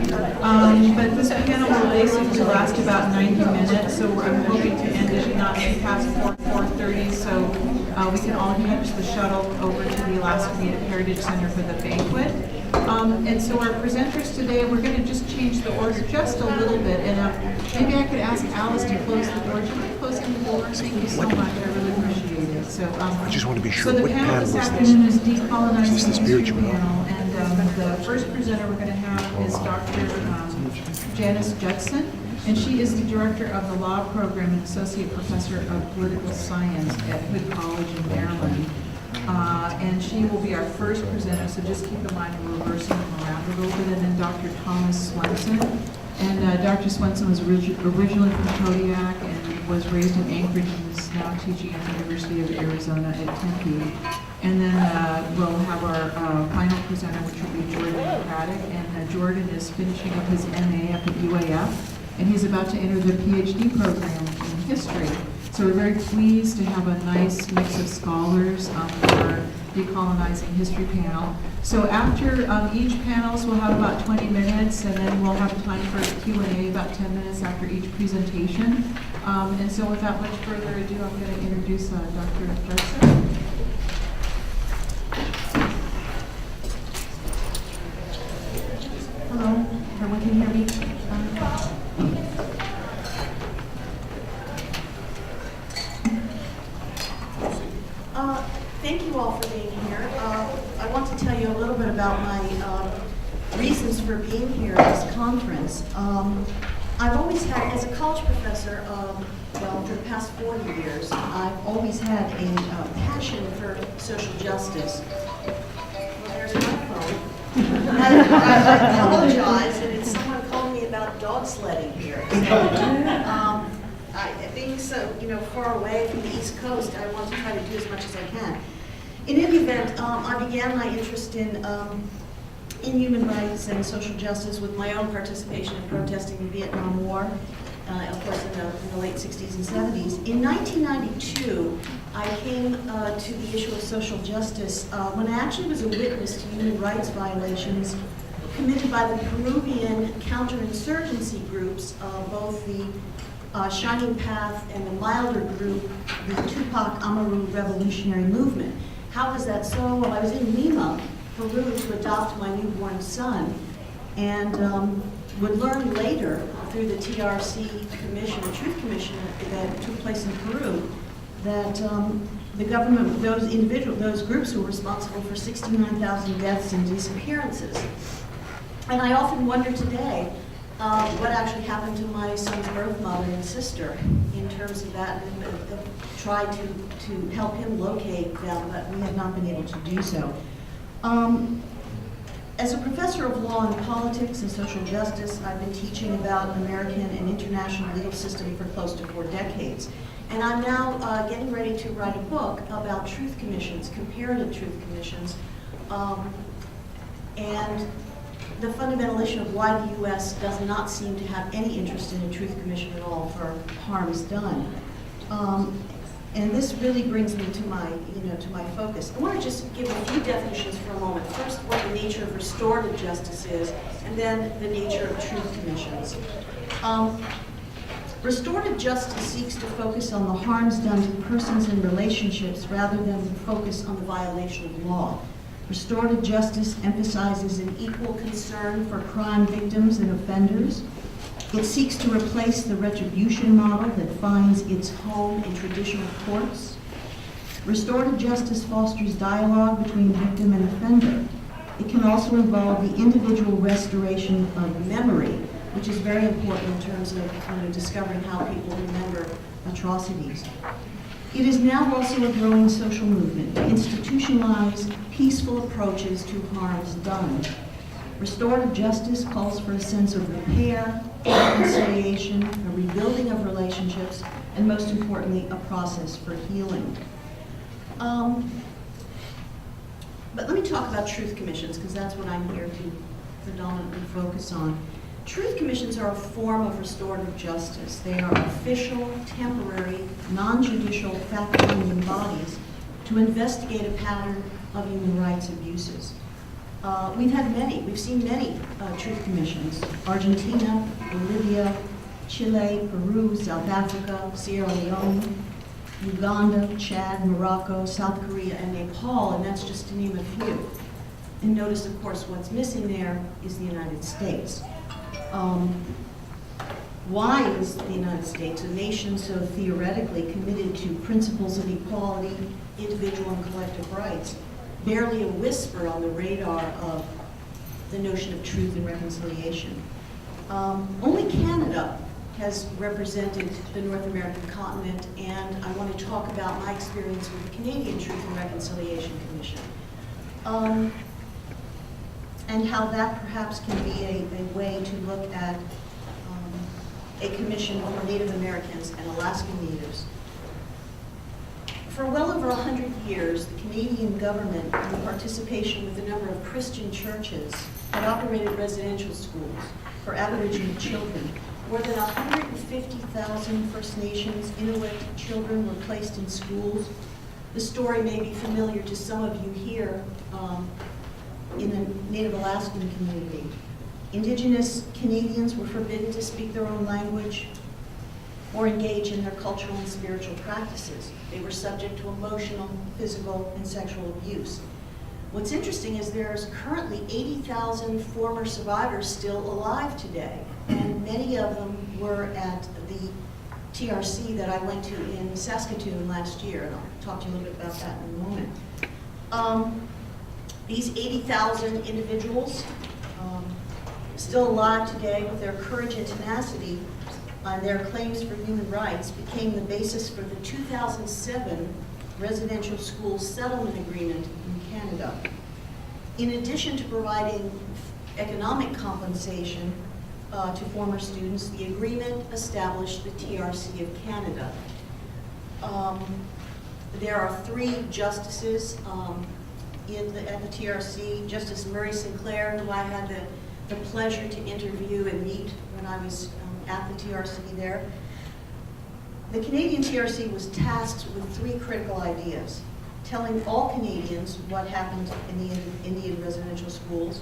But this panel will basically last about 90 minutes, so I'm hoping to end it not past 4:30, so we can all catch the shuttle over to the Alaska Native Heritage Center for the banquet. And so our presenters today, we're going to just change the order just a little bit, and maybe I could ask Alice to close the door. Do you mind closing the door? Thank you so much. I really appreciate it. So, I just want to be sure so the what panel panel this is afternoon this? is Decolonizing Is this the History spiritual? panel, and the first presenter we're going to have is Dr. Janice Judson, and she is the director of the law program and associate professor of political science at Hood College in Maryland. And she will be our first presenter, so just keep in mind we're reversing them around a little bit. And then Dr. Thomas Swenson. And Dr. Swenson was originally from Kodiak and was raised in Anchorage and is now teaching at the University of Arizona at Tempe. And then we'll have our final presenter, which will be Jordan Craddock. And Jordan is finishing up his MA up at UAF, and he's about to enter the PhD program in history. So we're very pleased to have a nice mix of scholars for our Decolonizing History panel. So after each panelist, we'll have about 20 minutes, and then we'll have time for Q&A about 10 minutes after each presentation. And so without much further ado, I'm going to introduce Dr. Judson. Hello, everyone can hear me? Thank you all for being here. I want to tell you a little bit about my reasons for being here at this conference. I've always had, as a college professor, well, for the past 40 years, I've always had a passion for social justice. Well, there's my phone. I apologize, and it's someone calling me about dog sledding here. So, being so, far away from the East Coast, I want to try to do as much as I can. In any event, I began my interest in human rights and social justice with my own participation in protesting the Vietnam War, of course in the late 60s and 70s. In 1992, I came to the issue of social justice when I actually was a witness to human rights violations committed by the Peruvian counterinsurgency groups, both the Shining Path and the milder group, the Tupac Amaru Revolutionary Movement. How was that so? Well, I was in Lima, Peru, to adopt my newborn son, and would learn later through the TRC Commission, the Truth Commission that took place in Peru, that the government, those groups were responsible for 69,000 deaths and disappearances. And I often wonder today, what actually happened to my son's birth mother and sister in terms of that, and tried to help him locate them, but we have not been able to do so. As a professor of law and politics and social justice, I've been teaching about American and international legal system for close to 4 decades. And I'm now getting ready to write a book about truth commissions, comparative truth commissions, and the fundamental issue of why the U.S. does not seem to have any interest in a truth commission at all for harms done. And this really brings me to my focus. I want to just give a few definitions for a moment. First, what the nature of restorative justice is, and then the nature of truth commissions. Restorative justice seeks to focus on the harms done to persons and relationships rather than focus on the violation of law. Restorative justice emphasizes an equal concern for crime victims and offenders. It seeks to replace the retribution model that finds its home in traditional courts. Restorative justice fosters dialogue between victim and offender. It can also involve the individual restoration of memory, which is very important in terms of discovering how people remember atrocities. It is now also a growing social movement to institutionalize peaceful approaches to harms done. Restorative justice calls for a sense of repair, reconciliation, a rebuilding of relationships, and most importantly, a process for healing. But let me talk about truth commissions, because that's what I'm here to predominantly focus on. Truth commissions are a form of restorative justice. They are official, temporary, non-judicial, fact-finding bodies to investigate a pattern of human rights abuses. We've seen many truth commissions: Argentina, Bolivia, Chile, Peru, South Africa, Sierra Leone, Uganda, Chad, Morocco, South Korea, and Nepal, and that's just to name a few. And notice, of course, what's missing there is the United States. Why is the United States, a nation so theoretically committed to principles of equality, individual and collective rights, barely a whisper on the radar of the notion of truth and reconciliation? Only Canada has represented the North American continent, and I want to talk about my experience with the Canadian Truth and Reconciliation Commission, and how that perhaps can be a way to look at a commission for Native Americans and Alaskan Natives. For well over 100 years, the Canadian government, in participation with a number of Christian churches, had operated residential schools for Aboriginal children. More than 150,000 First Nations Inuit children were placed in schools. The story may be familiar to some of you here in the Native Alaskan community. Indigenous Canadians were forbidden to speak their own language or engage in their cultural and spiritual practices. They were subject to emotional, physical, and sexual abuse. What's interesting is there's currently 80,000 former survivors still alive today, and many of them were at the TRC that I went to in Saskatoon last year, and I'll talk to you a little bit about that in a moment. These 80,000 individuals, still alive today, with their courage and tenacity on their claims for human rights, became the basis for the 2007 residential school settlement agreement in Canada. In addition to providing economic compensation to former students, the agreement established the TRC of Canada. There are 3 justices at the TRC. Justice Murray Sinclair, who I had the pleasure to interview and meet when I was at the TRC there. The Canadian TRC was tasked with 3 critical ideas: telling all Canadians what happened in the Indian residential schools,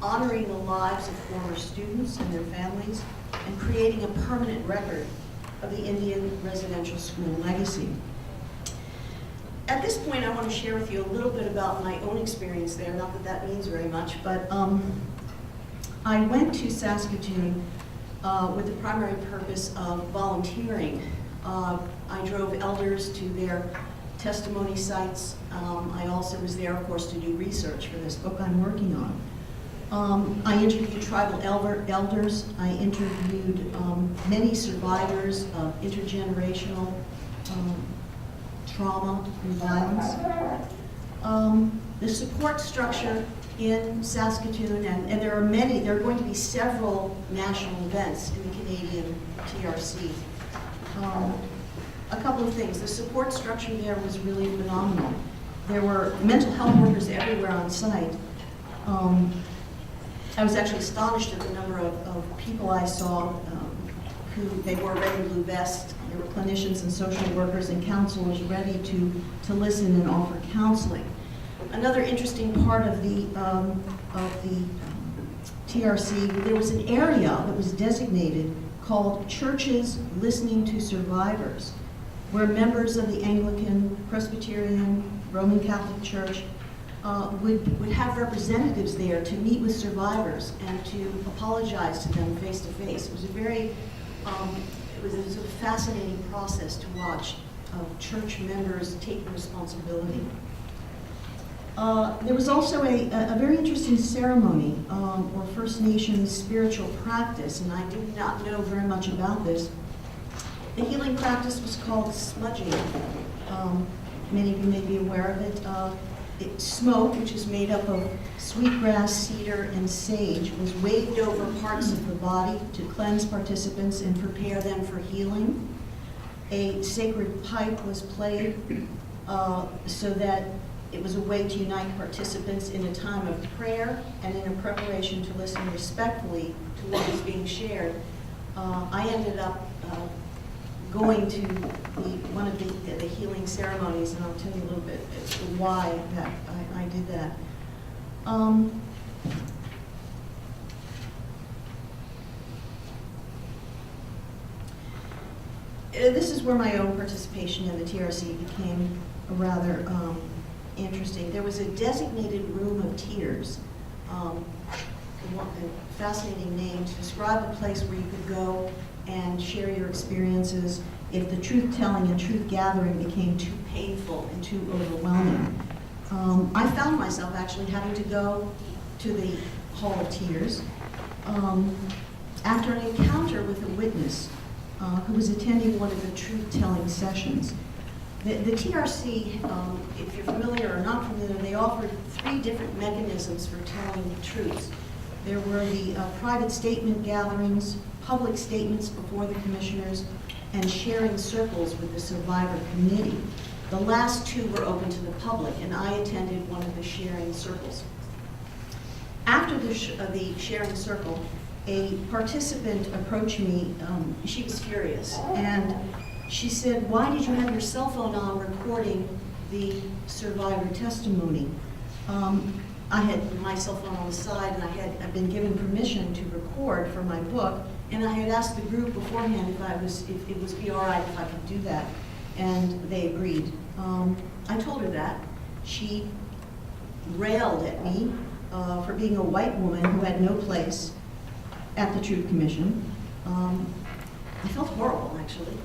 honoring the lives of former students and their families, and creating a permanent record of the Indian residential school legacy. At this point, I want to share with you a little bit about my own experience there. Not that that means very much, but I went to Saskatoon with the primary purpose of volunteering. I drove elders to their testimony sites. I also was there, of course, to do research for this book I'm working on. I interviewed tribal elders. I interviewed many survivors of intergenerational trauma and violence. The support structure in Saskatoon, and there are going to be several national events in the Canadian TRC. A couple of things. The support structure there was really phenomenal. There were mental health workers everywhere on site. I was actually astonished at the number of people I saw who they wore red and blue vests. There were clinicians and social workers and counselors ready to listen and offer counseling. Another interesting part of the TRC, there was an area that was designated called Churches Listening to Survivors, where members of the Anglican, Presbyterian, Roman Catholic Church would have representatives there to meet with survivors and to apologize to them face to face. It was a very, it was a sort of fascinating process to watch of church members taking responsibility. There was also a very interesting ceremony or First Nations spiritual practice, and I did not know very much about this. The healing practice was called smudging. Many of you may be aware of it. Smoke, which is made up of sweetgrass, cedar, and sage, was waved over parts of the body to cleanse participants and prepare them for healing. A sacred pipe was played so that it was a way to unite participants in a time of prayer and in a preparation to listen respectfully to what was being shared. I ended up going to one of the healing ceremonies, and I'll tell you a little bit why that I did that. this is where my own participation in the TRC became rather interesting. There was a designated room of tears, a fascinating name to describe a place where you could go and share your experiences if the truth-telling and truth-gathering became too painful and too overwhelming. I found myself actually having to go to the Hall of Tears after an encounter with a witness who was attending one of the truth-telling sessions. The TRC, if you're familiar or not familiar, they offered 3 different mechanisms for telling truths. There were the private statement gatherings, public statements before the commissioners, and sharing circles with the survivor committee. The last 2 were open to the public, and I attended one of the sharing circles. After the sharing circle, a participant approached me. She was furious, and she said, "Why did you have your cell phone on recording the survivor testimony?" I had my cell phone on the side, and I'd been given permission to record for my book, and I had asked the group beforehand if it would be all right if I could do that, and they agreed. I told her that. She railed at me for being a white woman who had no place at the Truth Commission. I felt horrible, actually.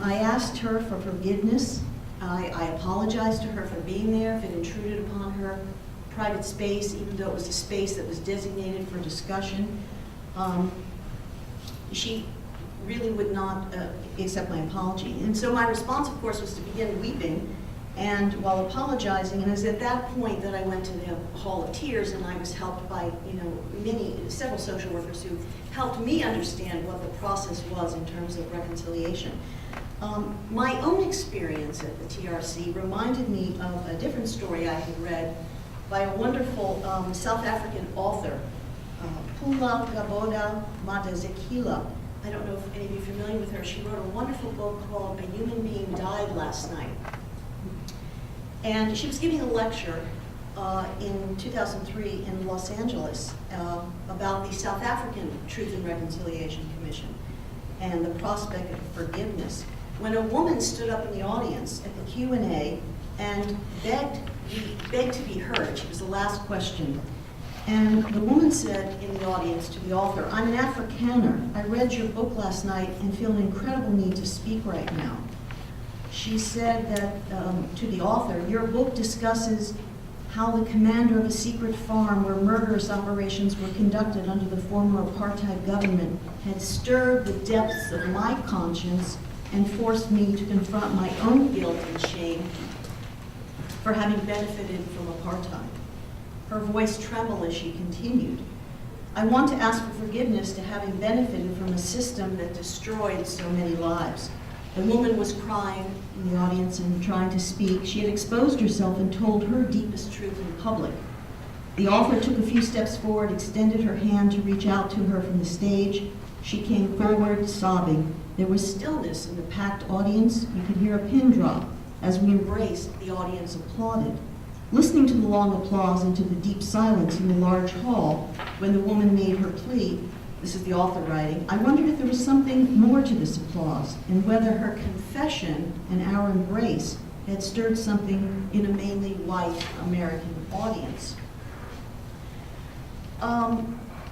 I asked her for forgiveness. I apologized to her for being there, if it intruded upon her private space, even though it was a space that was designated for discussion. She really would not accept my apology. And so my response, of course, was to begin weeping, and while apologizing, and it was at that point that I went to the Hall of Tears, and I was helped by, several social workers who helped me understand what the process was in terms of reconciliation. My own experience at the TRC reminded me of a different story I had read by a wonderful South African author, Pula Gaboda Madazekila. I don't know if any of you are familiar with her. She wrote a wonderful book called A Human Being Died Last Night. And she was giving a lecture in 2003 in Los Angeles about the South African Truth and Reconciliation Commission and the prospect of forgiveness, when a woman stood up in the audience at the Q&A and begged to be heard. She was the last question. And the woman said in the audience to the author, "I'm an Afrikaner. I read your book last night and feel an incredible need to speak right now." She said that to the author, "Your book discusses how the commander of a secret farm where murderous operations were conducted under the former apartheid government had stirred the depths of my conscience and forced me to confront my own guilt and shame for having benefited from apartheid." Her voice trembled as she continued, "I want to ask for forgiveness to having benefited from a system that destroyed so many lives." The woman was crying in the audience and trying to speak. She had exposed herself and told her deepest truth in public. The author took a few steps forward, extended her hand to reach out to her from the stage. She came forward, sobbing. There was stillness in the packed audience. You could hear a pin drop. As we embraced, the audience applauded. Listening to the long applause and to the deep silence in the large hall when the woman made her plea, this is the author writing, I wondered if there was something more to this applause and whether her confession and our embrace had stirred something in a mainly white American audience.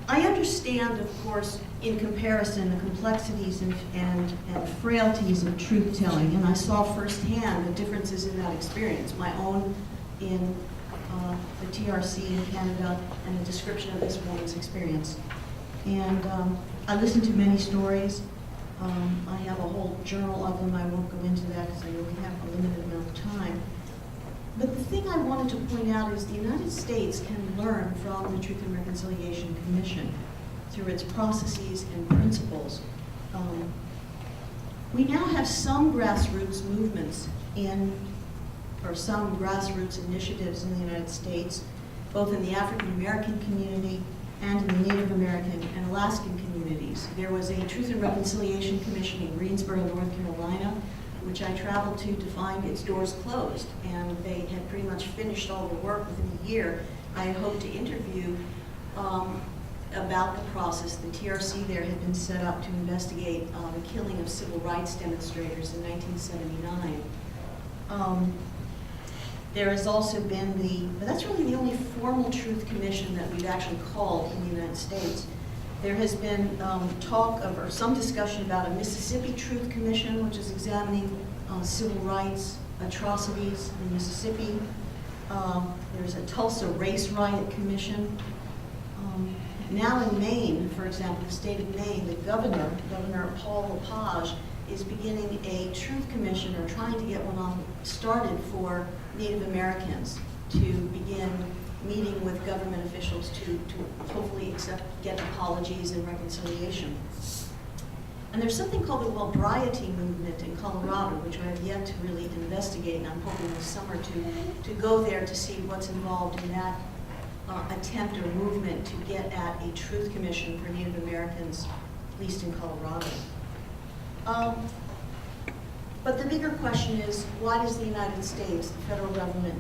I understand, of course, in comparison, the complexities and frailties of truth-telling, and I saw firsthand the differences in that experience, my own in the TRC in Canada, and a description of this woman's experience. And I listened to many stories. I have a whole journal of them. I won't go into that because I only have a limited amount of time. But the thing I wanted to point out is the United States can learn from the Truth and Reconciliation Commission through its processes and principles. We now have some grassroots movements or some grassroots initiatives in the United States, both in the African American community and in the Native American and Alaskan communities. There was a Truth and Reconciliation Commission in Greensboro, North Carolina, which I traveled to find its doors closed, and they had pretty much finished all the work within a year. I had hoped to interview about the process. The TRC there had been set up to investigate the killing of civil rights demonstrators in 1979. There has also been but that's really the only formal truth commission that we've actually called in the United States. There has been talk of, or some discussion about a Mississippi Truth Commission, which is examining civil rights atrocities in Mississippi. There's a Tulsa Race Riot Commission. Now in Maine, for example, the state of Maine, the Governor Paul LePage, is beginning a truth commission, or trying to get one started for Native Americans, to begin meeting with government officials to hopefully get apologies and reconciliation. And there's something called the Wellbriety movement in Colorado, which I have yet to really investigate, and I'm hoping this summer to go there to see what's involved in that attempt or movement to get at a truth commission for Native Americans, at least in Colorado. But the bigger question is, why does the United States, the federal government,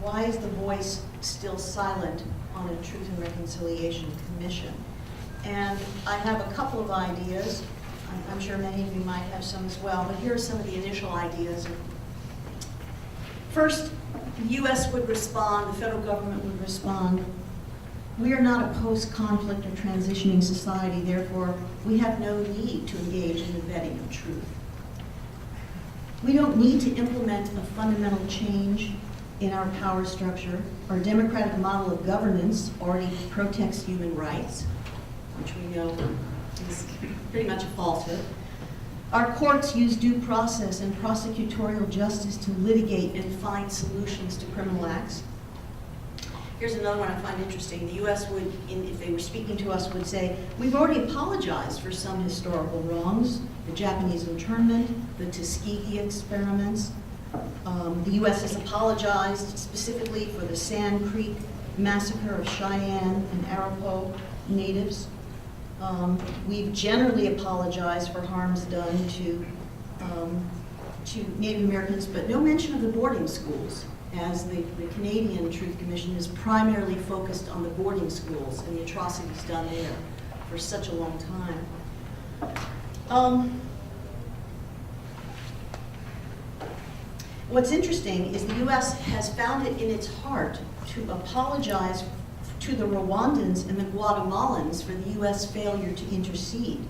why is the voice still silent on a Truth and Reconciliation Commission? And I have a couple of ideas. I'm sure many of you might have some as well, but here are some of the initial ideas. First, the U.S. would respond, the federal government would respond, we are not a post-conflict or transitioning society, therefore we have no need to engage in the vetting of truth. We don't need to implement a fundamental change in our power structure. Our democratic model of governance already protects human rights, which we know is pretty much a falsehood. Our courts use due process and prosecutorial justice to litigate and find solutions to criminal acts. Here's another one I find interesting. The U.S. would, if they were speaking to us, would say, we've already apologized for some historical wrongs, the Japanese internment, the Tuskegee experiments. The U.S. has apologized specifically for the Sand Creek massacre of Cheyenne and Arapaho natives. We've generally apologized for harms done to Native Americans, but no mention of the boarding schools, as the Canadian Truth Commission is primarily focused on the boarding schools and the atrocities done there for such a long time. What's interesting is the U.S. has found it in its heart to apologize to the Rwandans and the Guatemalans for the U.S. failure to intercede,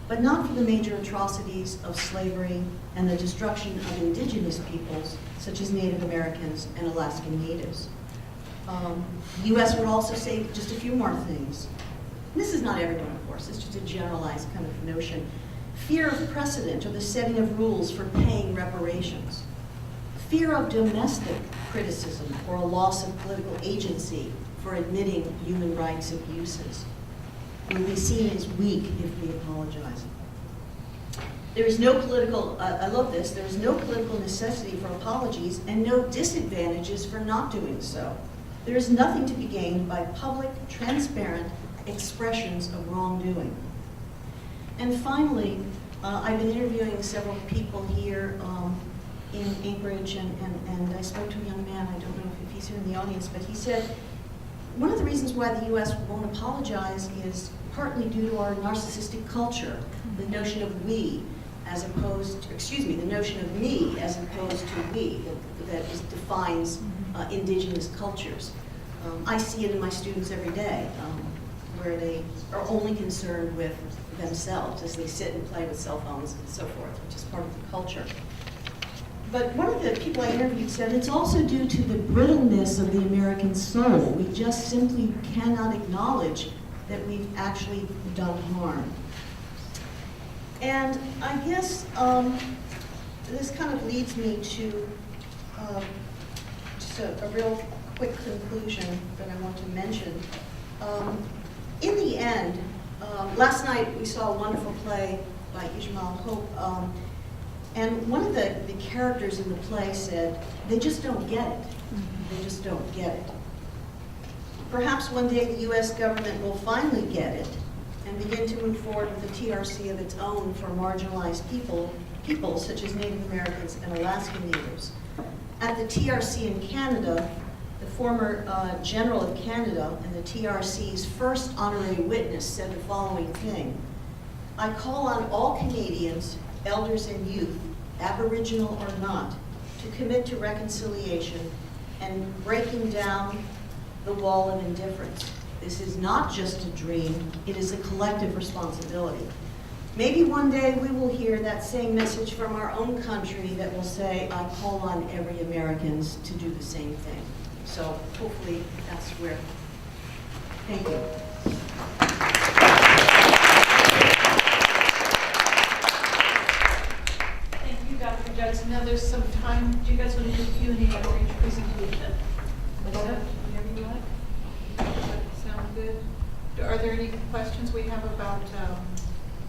but not for the major atrocities of slavery and the destruction of indigenous peoples, such as Native Americans and Alaskan Natives. The U.S. would also say just a few more things. And this is not everyone, of course, it's just a generalized kind of notion. Fear of precedent, or the setting of rules for paying reparations. Fear of domestic criticism, or a loss of political agency for admitting human rights abuses. We'll be seen as weak if we apologize. There is no political, I love this, there is no political necessity for apologies and no disadvantages for not doing so. There is nothing to be gained by public, transparent expressions of wrongdoing. And finally, I've been interviewing several people here in Anchorage, and I spoke to a young man, I don't know if he's here in the audience, but he said, one of the reasons why the U.S. won't apologize is partly due to our narcissistic culture, the notion of we as opposed to, the notion of me as opposed to we, that defines indigenous cultures. I see it in my students every day, where they are only concerned with themselves as they sit and play with cell phones and so forth, which is part of the culture. But one of the people I interviewed said it's also due to the brittleness of the American soul. We just simply cannot acknowledge that we've actually done harm. And I guess this kind of leads me to just a real quick conclusion that I want to mention. In the end, last night we saw a wonderful play by Ismail Hope, and one of the characters in the play said, they just don't get it. They just don't get it. Perhaps one day the U.S. government will finally get it and begin to move forward with a TRC of its own for marginalized people such as Native Americans and Alaskan Natives. At the TRC in Canada, the former General of Canada and the TRC's first honorary witness, said the following thing: "I call on all Canadians, elders and youth, Aboriginal or not, to commit to reconciliation and breaking down the wall of indifference. This is not just a dream, it is a collective responsibility." Maybe one day we will hear that same message from our own country that will say, "I call on every Americans to do the same thing." So hopefully that's where. Thank you. Thank you, Dr. Judson. Now there's some time. Do you guys want to do Q&A after each presentation? Whatever you like. Does that sound good? Are there any questions? We have about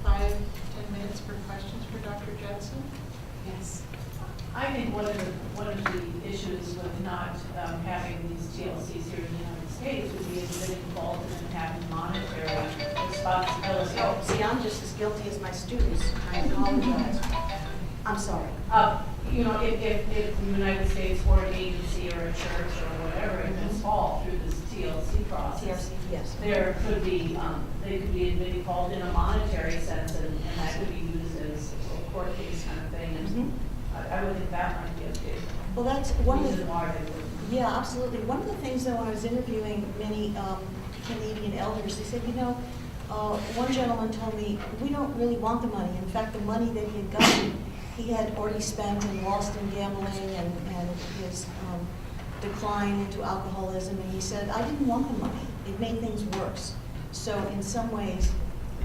5-10 minutes for questions for Dr. Judson. Yes. I think one of the issues with not having these TLCs here in the United States would be admitting fault and then having monetary responsibility. Oh, see, I'm just as guilty as my students. I apologize. I'm sorry. You know, if the United States or an agency or a church or whatever admits fault through this TLC process, TRC, yes. there could be they could be admitting fault in a monetary sense, and that could be used as a court case kind of thing. And I would think that might be a big Well, that's one of the. reason why they would. Yeah, absolutely. One of the things, though, when I was interviewing many Canadian elders, they said, you know, one gentleman told me, we don't really want the money. In fact, the money that he had gotten, he had already spent and lost in gambling and his decline into alcoholism. And he said, I didn't want the money. It made things worse. So in some ways,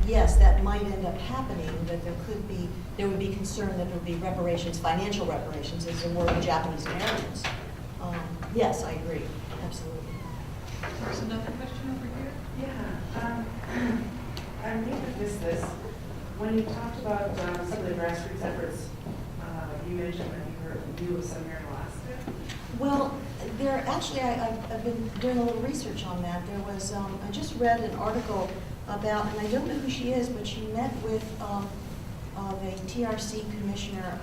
yes, that might end up happening, but there would be concern that there would be reparations, financial reparations, as there were in Japanese Americans. Yes, I agree, absolutely. There's another question over here. Yeah, I'm new to this. When you talked about some of the grassroots efforts, you mentioned that you were some here in Alaska. Well, there actually, I've been doing a little research on that. There was, I just read an article about, and I don't know who she is, but she met with the TRC commissioner,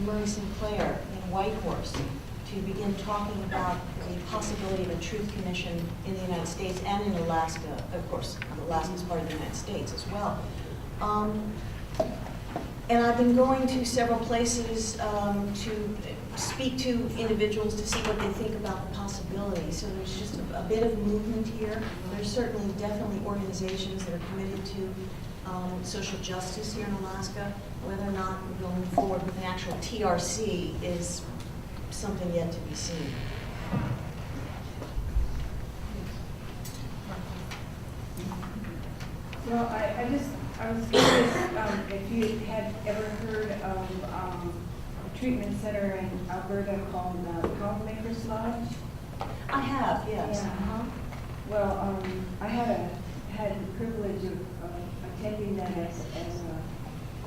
Murray Sinclair in Whitehorse, to begin talking about the possibility of a truth commission in the United States and in Alaska. Of course, Alaska is part of the United States as well. And I've been going to several places to speak to individuals to see what they think about the possibility. So there's just a bit of movement here. There's certainly definitely organizations that are committed to social justice here in Alaska. Whether or not we're going forward with an actual TRC is something yet to be seen. Well, I was curious if you had ever heard of a treatment center in Alberta called Poundmaker's Lodge. I have, yes. Yeah. Well, I had the privilege of attending that as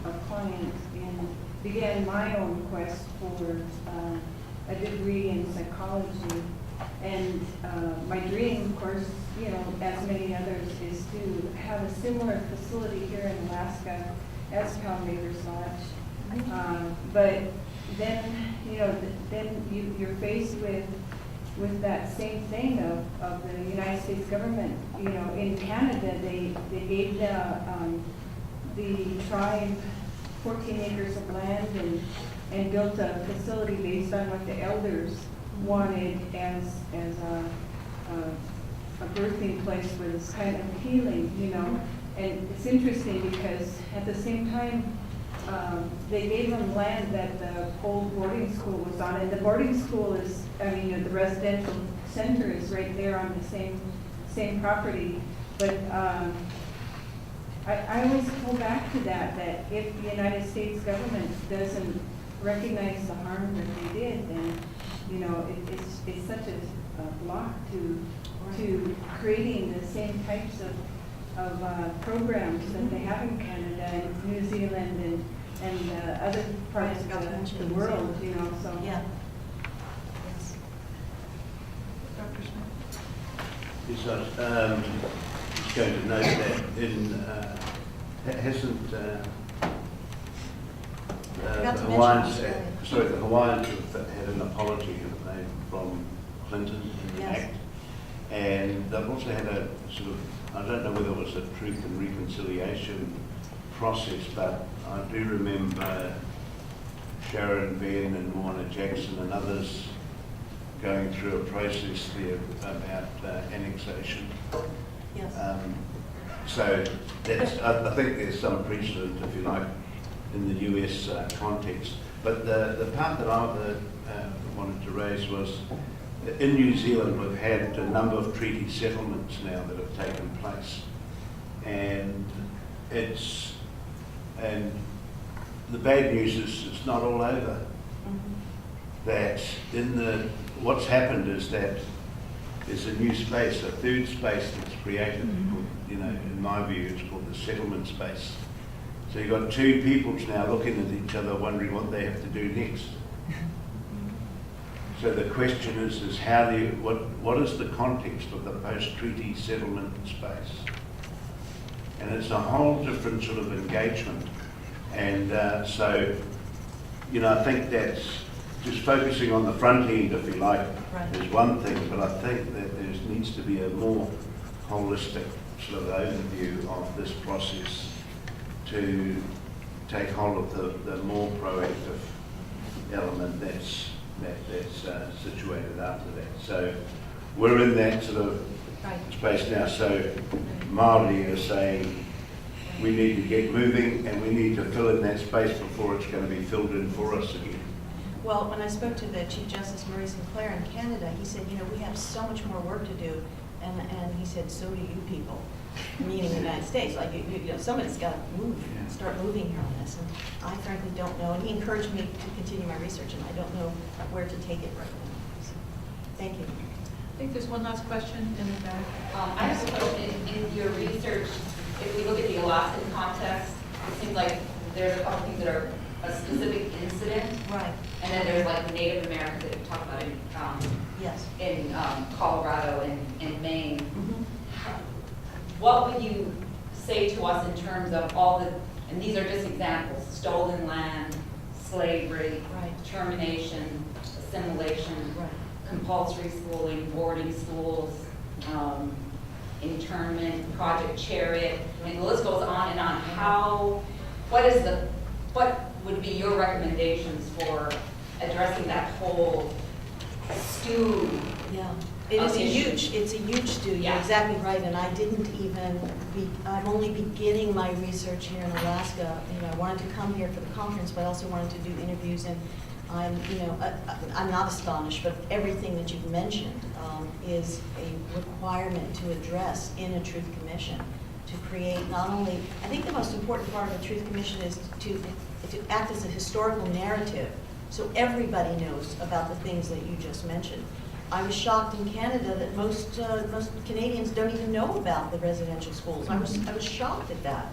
a client and began my own quest for a degree in psychology. And my dream, of course, you know, as many others, is to have a similar facility here in Alaska as Poundmaker's Lodge. But then, you know, then you're faced with that same thing of the United States government. You know, in Canada, they gave the tribe 14 acres of land and built a facility based on what the elders wanted as a birthing place for this kind of healing, you know. And it's interesting because at the same time, they gave them land that the old boarding school was on, and the boarding school is, I mean, the residential center is right there on the same property. But I always go back to that if the United States government doesn't recognize the harm that they did, then, you know, it's such a block to creating the same types of programs that they have in Canada and New Zealand and other parts of the world, you know, so. Yeah. Dr. Smith? Yes, I was just going to note that hasn't the Hawaiians, the Hawaiians have had an apology, haven't they, from Clinton in the Yes. Act. And they've also had a sort of, I don't know whether it was a truth and reconciliation process, but I do remember Sharon Ben and Moana Jackson and others going through a process there about annexation. Yes. So that's, I think there's some precedent, if you like, in the US context. But the part that I wanted to raise was, in New Zealand we've had a number of treaty settlements now that have taken place. And the bad news is it's not all over. That what's happened is that there's a new space, a third space that's created. You know, in my view, it's called the settlement space. So you've got two peoples now looking at each other, wondering what they have to do next. So the question is how do you, what is the context of the post-treaty settlement space? And it's a whole different sort of engagement. And so, you know, I think that's just focusing on the front end, if you like, Right. is one thing, but I think that there needs to be a more holistic sort of overview of this process to take hold of the more proactive element that's situated after that. So we're in that sort of Right. space now. So Māori are saying we need to get moving and we need to fill in that space before it's going to be filled in for us again. Well, when I spoke to the Chief Justice Murray Sinclair in Canada, he said, you know, we have so much more work to do, and he said, so do you people, meaning the United States. Like, you know, somebody's got to move, start moving here on this, and I frankly don't know. And he encouraged me to continue my research, and I don't know where to take it right now. So, thank you. I think there's one last question in the back. I have a question. In your research, if we look at the Alaskan context, it seems like there's a couple things that are a specific incident, Right. and then there's like the Native Americans that you talk about Yes. in Colorado and Maine. Mhm. What would you say to us in terms of all the, and these are just examples, stolen land, slavery, Right. termination, assimilation, Right. compulsory schooling, boarding schools, internment, Project Chariot, and the list goes on and on. What would be your recommendations for addressing that whole stew? Yeah, it is Issue. it's a huge stew, you're Yeah. exactly right, and I didn't even, I'm only beginning my research here in Alaska. You know, I wanted to come here for the conference, but I also wanted to do interviews, and I'm, you know, I'm not astonished, but everything that you've mentioned is a requirement to address in a truth commission, to create not only, I think the most important part of a truth commission is to act as a historical narrative, so everybody knows about the things that you just mentioned. I was shocked in Canada that most Canadians don't even know about the residential schools. I was shocked at that.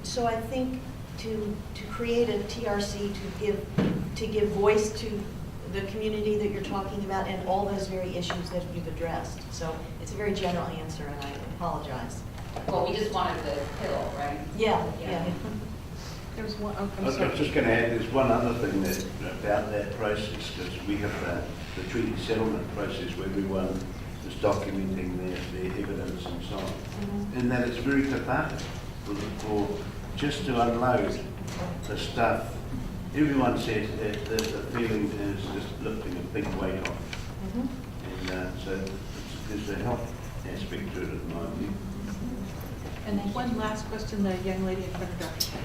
So I think to create a TRC to give voice to the community that you're talking about and all those very issues that you've addressed. So it's a very general answer, and I apologize. Well, we just wanted the hill, right? Yeah. There was one, I was just going to add, there's one other thing about that process, because we have the treaty settlement process where everyone is documenting their evidence and so on, and that it's very cathartic for just to unload the stuff. Everyone says that the feeling is just lifting a big weight off, and so there's a health aspect to it in my view. and then one last question, the young lady in front of Dr.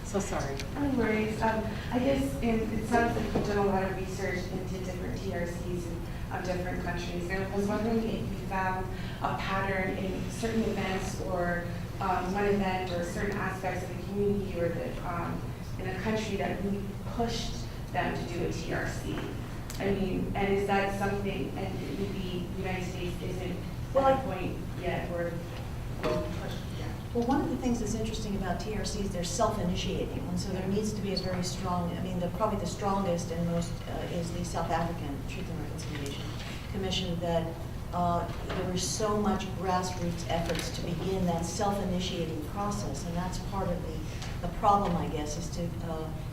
So sorry. No worries. I guess it sounds like you've done a lot of research into different TRCs of different countries. And I was wondering if you found a pattern in certain events or one event or certain aspects of the community or in a country that really pushed them to do a TRC. I mean, and is that something, and maybe the United States isn't Well, at a point yet where pushed yet? Well, one of the things that's interesting about TRCs, they're self-initiating, and so there needs to be a very strong, I mean, probably the strongest and most is the South African Truth and Reconciliation Commission, that there was so much grassroots efforts to begin that self-initiating process, and that's part of the problem, I guess, is to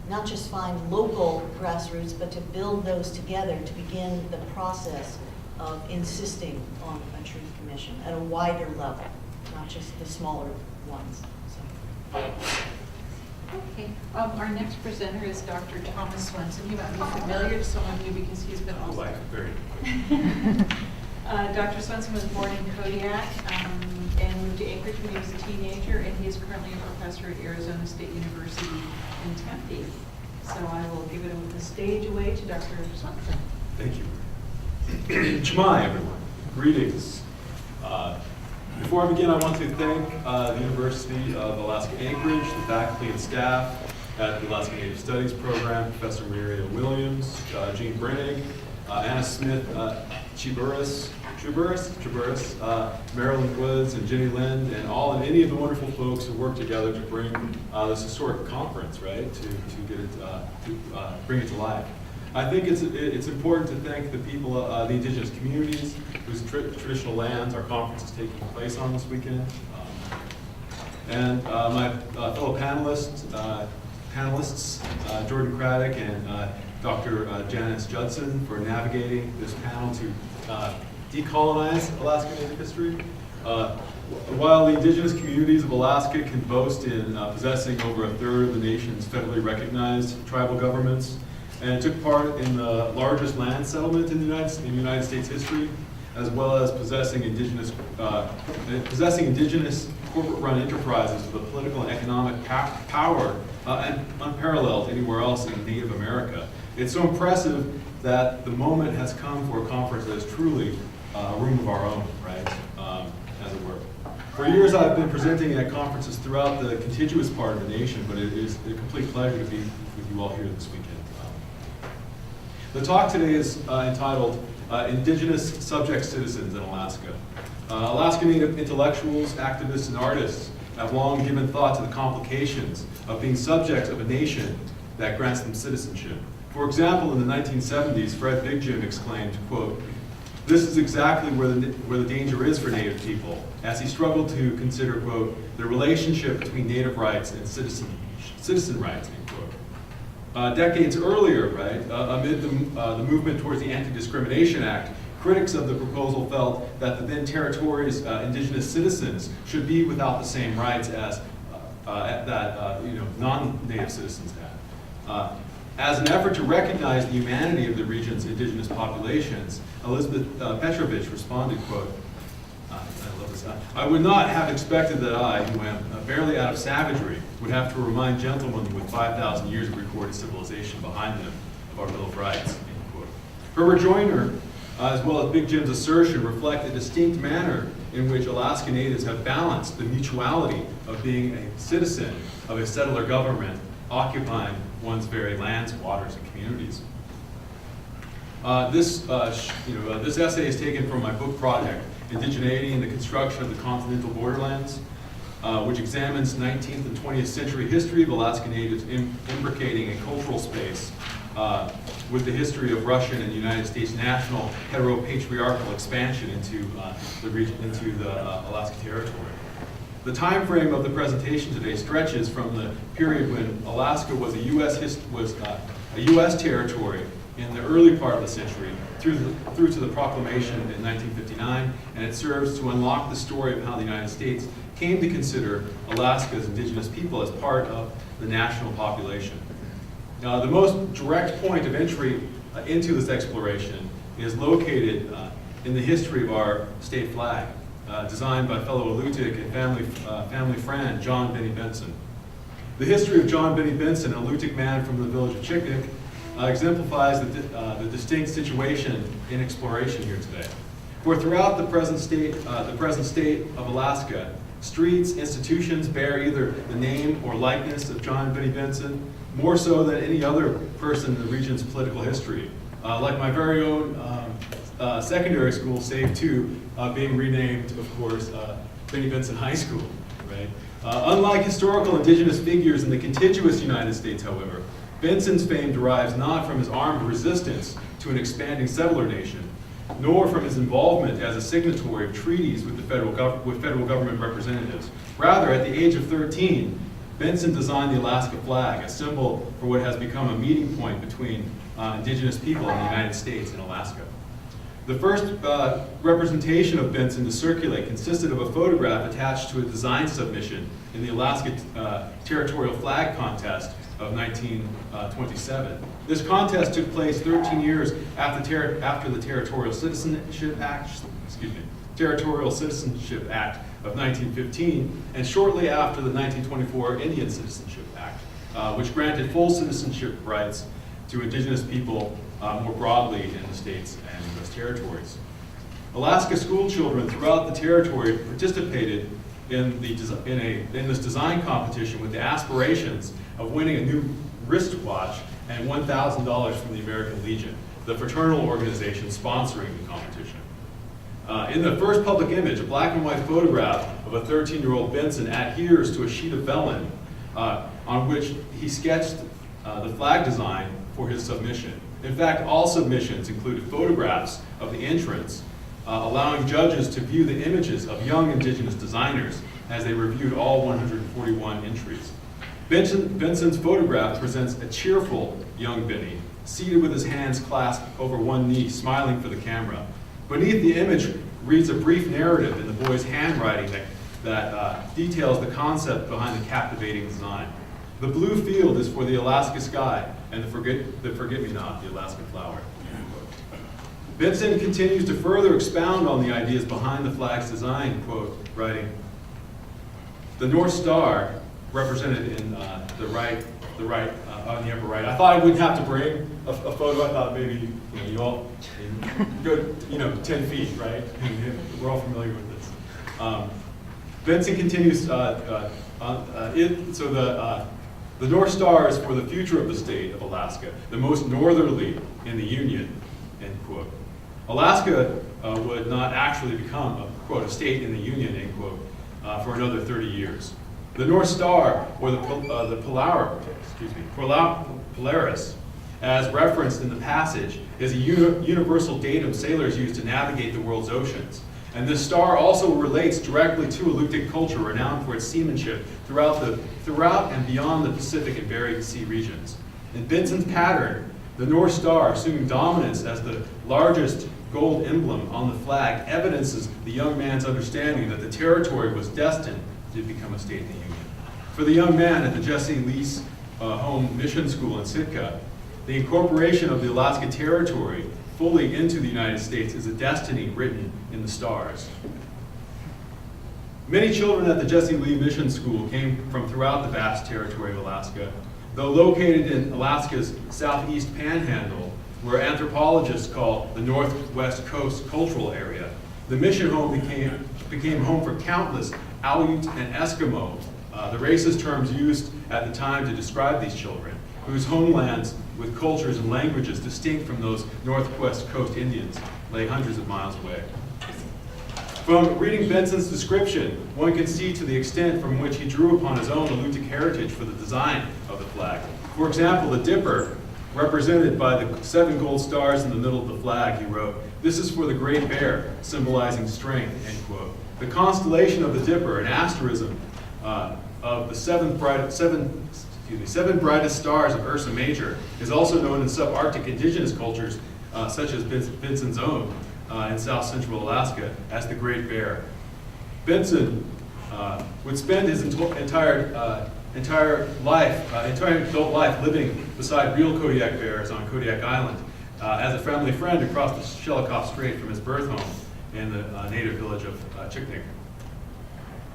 not just find local grassroots, but to build those together to begin the process of insisting on a truth commission at a wider level, not just the smaller ones. So. Okay, our next presenter is Dr. Thomas Swenson. He might be familiar to some of you because he's been also. Very. Dr. Swenson was born in Kodiak and moved to Anchorage when he was a teenager, and he is currently a professor at Arizona State University in Tempe. So I will give the stage away to Dr. Swenson. Thank you. Shemai, everyone. Greetings. Before I begin, I want to thank the University of Alaska Anchorage, the faculty and staff at the Alaska Native Studies Program, Professor Maria Williams, Jean Brennig, Anna Smith, Chiburis, Marilyn Woods, and Jenny Lind, and any of the wonderful folks who work together to bring this historic conference, right, to get it, bring it to life. I think it's important to thank the people, the indigenous communities whose traditional lands our conference is taking place on this weekend. And my fellow panelists, Jordan Craddock and Dr. Janice Judson for navigating this panel to decolonize Alaska Native history. While the indigenous communities of Alaska can boast in possessing over a third of the nation's federally recognized tribal governments, and took part in the largest land settlement in the United States history, as well as possessing indigenous corporate-run enterprises with a political and economic power and unparalleled anywhere else in Native America. It's so impressive that the moment has come for a conference that is truly a room of our own, right, as it were. For years, I've been presenting at conferences throughout the contiguous part of the nation, but it is a complete pleasure to be with you all here this weekend. The talk today is entitled Indigenous Subject Citizens in Alaska. Alaska Native intellectuals, activists, and artists have long given thought to the complications of being subjects of a nation that grants them citizenship. For example, in the 1970s, Fred Big Jim exclaimed, quote, "This is exactly where the danger is for Native people," as he struggled to consider, quote, "the relationship between Native rights and citizen rights," end quote. Decades earlier, right, amid the movement towards the Anti-Discrimination Act, critics of the proposal felt that the then territory's indigenous citizens should be without the same rights as non-Native citizens had. As an effort to recognize the humanity of the region's indigenous populations, Elizabeth Petrovich responded, quote, I love this, "I would not have expected that I, who am barely out of savagery, would have to remind gentlemen with 5,000 years of recorded civilization behind them of our Bill of Rights," end quote. Her rejoinder, as well as Big Jim's assertion, reflect a distinct manner in which Alaska Natives have balanced the mutuality of being a citizen of a settler government occupying one's very lands, waters, and communities. This essay is taken from my book project, Indigeneity and the Construction of the Continental Borderlands, which examines 19th and 20th century history of Alaska Natives imbricating a cultural space with the history of Russian and United States national heteropatriarchal expansion into the region, into the Alaska Territory. The time frame of the presentation today stretches from the period when Alaska was a U.S. territory in the early part of the century through to the proclamation in 1959, and it serves to unlock the story of how the United States came to consider Alaska's indigenous people as part of the national population. The most direct point of entry into this exploration is located in the history of our state flag, designed by fellow Alutiiq and family friend John Benny Benson. The history of John Benny Benson, a Alutiiq man from the village of Chiknik, exemplifies the distinct situation in exploration here today. For throughout the present state of Alaska, streets, institutions bear either the name or likeness of John Benny Benson, more so than any other person in the region's political history. Like my very own secondary school, save two, being renamed, of course, Benny Benson High School, right? Unlike historical indigenous figures in the contiguous United States, however, Benson's fame derives not from his armed resistance to an expanding settler nation, nor from his involvement as a signatory of treaties with federal government representatives. Rather, at the age of 13, Benson designed the Alaska flag, a symbol for what has become a meeting point between indigenous people in the United States and Alaska. The first representation of Benson to circulate consisted of a photograph attached to a design submission in the Alaska Territorial Flag Contest of 1927. This contest took place 13 years after the Territorial Citizenship Act, Territorial Citizenship Act of 1915, and shortly after the 1924 Indian Citizenship Act, which granted full citizenship rights to indigenous people more broadly in the states and U.S. territories. Alaska school children throughout the territory participated in this design competition with the aspirations of winning a new wristwatch and $1,000 from the American Legion, the fraternal organization sponsoring the competition. In the first public image, a black and white photograph of a 13-year-old Benson adheres to a sheet of vellum on which he sketched the flag design for his submission. In fact, all submissions included photographs of the entrance, allowing judges to view the images of young indigenous designers as they reviewed all 141 entries. Benson's photograph presents a cheerful young Benny, seated with his hands clasped over one knee, smiling for the camera. Beneath the image reads a brief narrative in the boy's handwriting that details the concept behind the captivating design. The blue field is for the Alaska sky, and the forget-me-not, the Alaska flower. Benson continues to further expound on the ideas behind the flag's design, quote, writing, "The North Star, represented in the on the upper right." I thought I wouldn't have to bring a photo. I thought maybe you all go 10 feet, right? We're all familiar with this. Benson continues. The North Star is for the future of the state of Alaska, the most northerly in the Union, end quote. Alaska would not actually become a state in the Union, end quote, for another 30 years. The North Star, or the Polaris, as referenced in the passage, is a universal datum sailors use to navigate the world's oceans. And this star also relates directly to Alutiiq culture, renowned for its seamanship throughout and beyond the Pacific and Bering Sea regions. In Benson's pattern, the North Star, assuming dominance as the largest gold emblem on the flag, evidences the young man's understanding that the territory was destined to become a state in the Union. For the young man at the Jesse Lease Home Mission School in Sitka, the incorporation of the Alaska Territory fully into the United States is a destiny written in the stars. Many children at the Jesse Lee Mission School came from throughout the vast territory of Alaska. Though located in Alaska's southeast panhandle, where anthropologists call the Northwest Coast Cultural Area, the mission home became home for countless Aleut and Eskimo, the racist terms used at the time to describe these children, whose homelands with cultures and languages distinct from those Northwest Coast Indians lay hundreds of miles away. From reading Benson's description, one can see to the extent from which he drew upon his own Alutiiq heritage for the design of the flag. For example, the Dipper, represented by the 7 gold stars in the middle of the flag, he wrote, "This is for the Great Bear, symbolizing strength," end quote. The constellation of the Dipper, an asterism of the seven brightest stars of Ursa Major, is also known in subarctic indigenous cultures, such as Benson's own in south central Alaska, as the Great Bear. Benson would spend his entire adult life living beside real Kodiak bears on Kodiak Island as a family friend across the Shelikof Strait from his birth home in the native village of Chiknik.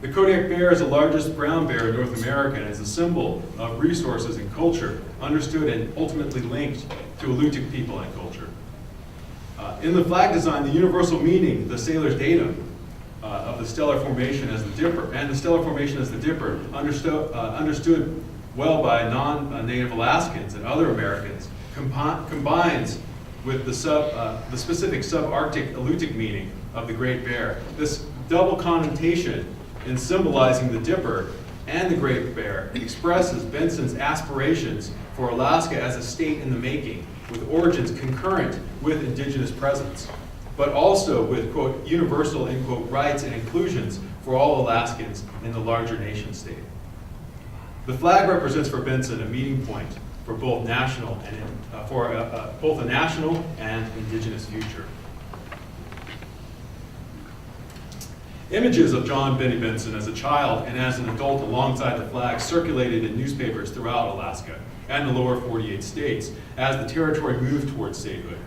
The Kodiak bear is the largest brown bear in North America and is a symbol of resources and culture, understood and ultimately linked to Alutiiq people and culture. In the flag design, the universal meaning, the sailor's datum, of the stellar formation as the Dipper, and the stellar formation as the Dipper, understood well by non-native Alaskans and other Americans, combines with the specific subarctic Alutiiq meaning of the Great Bear. This double connotation in symbolizing the Dipper and the Great Bear expresses Benson's aspirations for Alaska as a state in the making, with origins concurrent with indigenous presence, but also with, quote, universal, end quote, rights and inclusions for all Alaskans in the larger nation state. The flag represents for Benson a meeting point for both national and both a national and indigenous future. Images of John Benny Benson as a child and as an adult alongside the flag circulated in newspapers throughout Alaska and the lower 48 states as the territory moved towards statehood.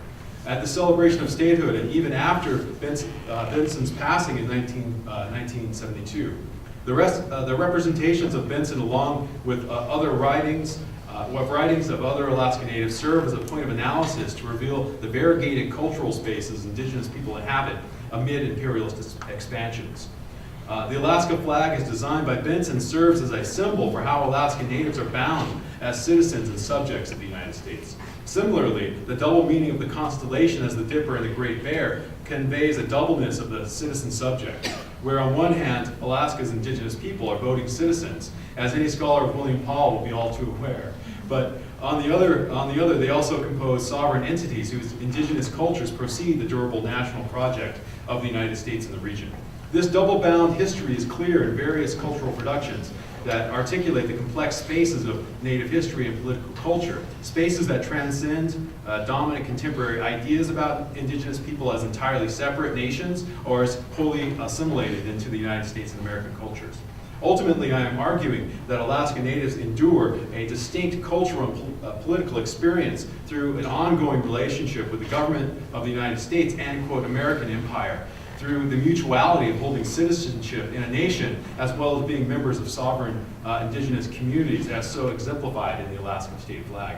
At the celebration of statehood and even after Benson's passing in 1972, the representations of Benson along with other writings of other Alaska Natives serve as a point of analysis to reveal the variegated cultural spaces indigenous people inhabit amid imperialist expansions. The Alaska flag is designed by Benson serves as a symbol for how Alaska Natives are bound as citizens and subjects of the United States. Similarly, the double meaning of the constellation as the Dipper and the Great Bear conveys a doubleness of the citizen subject, where on one hand, Alaska's indigenous people are voting citizens, as any scholar of William Paul will be all too aware. But on the other, they also compose sovereign entities whose indigenous cultures precede the durable national project of the United States and the region. This double-bound history is clear in various cultural productions that articulate the complex spaces of Native history and political culture, spaces that transcend dominant contemporary ideas about indigenous people as entirely separate nations or as wholly assimilated into the United States and American cultures. Ultimately, I am arguing that Alaska Natives endure a distinct cultural and political experience through an ongoing relationship with the government of the United States and, quote, American empire, through the mutuality of holding citizenship in a nation, as well as being members of sovereign indigenous communities, as so exemplified in the Alaskan state flag.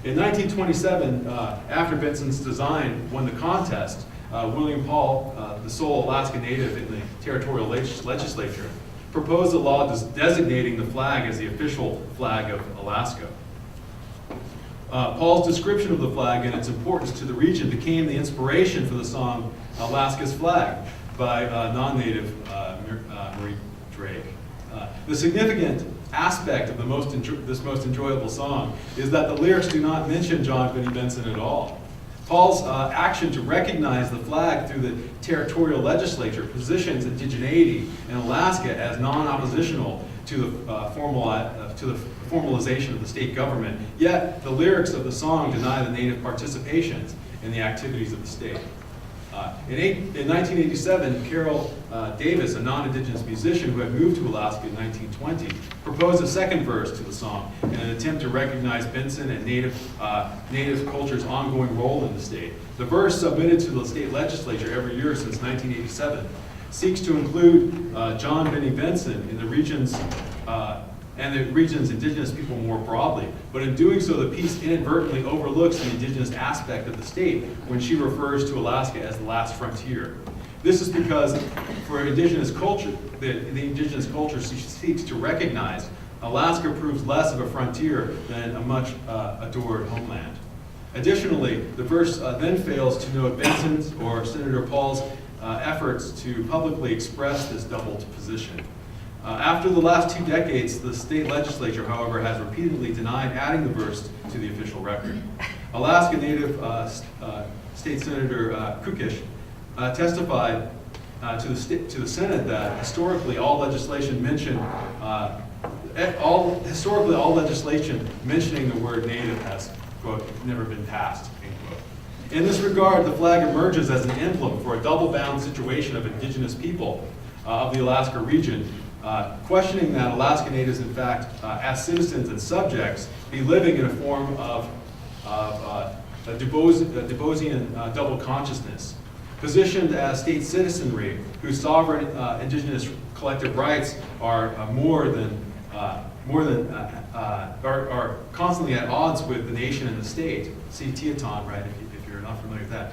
In 1927, after Benson's design won the contest, William Paul, the sole Alaska Native in the territorial legislature, proposed a law designating the flag as the official flag of Alaska. Paul's description of the flag and its importance to the region became the inspiration for the song Alaska's Flag by non-native Marie Drake. The significant aspect of this most enjoyable song is that the lyrics do not mention John Benny Benson at all. Paul's action to recognize the flag through the territorial legislature positions indigeneity in Alaska as non-oppositional to the formalization of the state government, yet the lyrics of the song deny the Native participations in the activities of the state. In 1987, Carol Davis, a non-Indigenous musician who had moved to Alaska in 1920, proposed a second verse to the song in an attempt to recognize Benson and Native culture's ongoing role in the state. The verse, submitted to the state legislature every year since 1987, seeks to include John Benny Benson in the region's and the region's indigenous people more broadly. But in doing so, the piece inadvertently overlooks the indigenous aspect of the state when she refers to Alaska as the last frontier. This is because for indigenous culture, the indigenous culture seeks to recognize Alaska proves less of a frontier than a much adored homeland. Additionally, the verse then fails to note Benson's or Senator Paul's efforts to publicly express this double position. After the last 2 decades, the state legislature, however, has repeatedly denied adding the verse to the official record. Alaska Native State Senator Kukish testified to the Senate that historically all legislation mentioning the word Native has, quote, never been passed, end quote. In this regard, the flag emerges as an emblem for a double-bound situation of indigenous people of the Alaska region, questioning that Alaska Natives, in fact, as citizens and subjects, be living in a form of a Dubosian double consciousness, positioned as state citizenry, whose sovereign indigenous collective rights are are constantly at odds with the nation and the state. See Teton, right? If you're not familiar with that.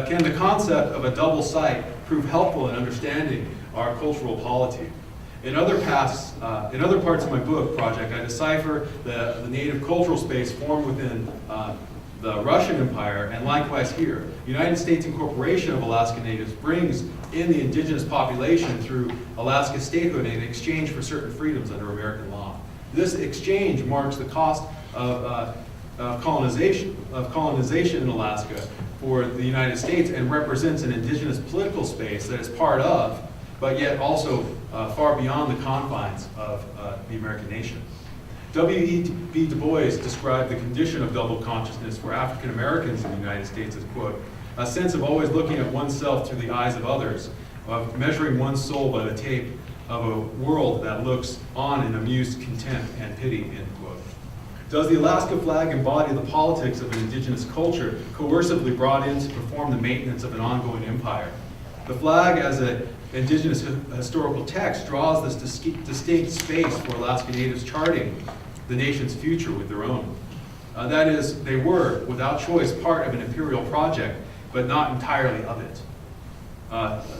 Can the concept of a double site prove helpful in understanding our cultural polity? In other parts of my book project, I decipher the Native cultural space formed within the Russian Empire, and likewise here. United States incorporation of Alaska Natives brings in the indigenous population through Alaska statehood in exchange for certain freedoms under American law. This exchange marks the cost of colonization in Alaska for the United States and represents an indigenous political space that is part of, but yet also far beyond the confines of the American nation. W.E.B. Du Bois described the condition of double consciousness for African Americans in the United States as, quote, a sense of always looking at oneself through the eyes of others, of measuring one's soul by the tape of a world that looks on in amused contempt and pity, end quote. Does the Alaska flag embody the politics of an indigenous culture coercively brought in to perform the maintenance of an ongoing empire? The flag as an indigenous historical text draws this distinct space for Alaska Natives charting the nation's future with their own. That is, they were, without choice, part of an imperial project, but not entirely of it.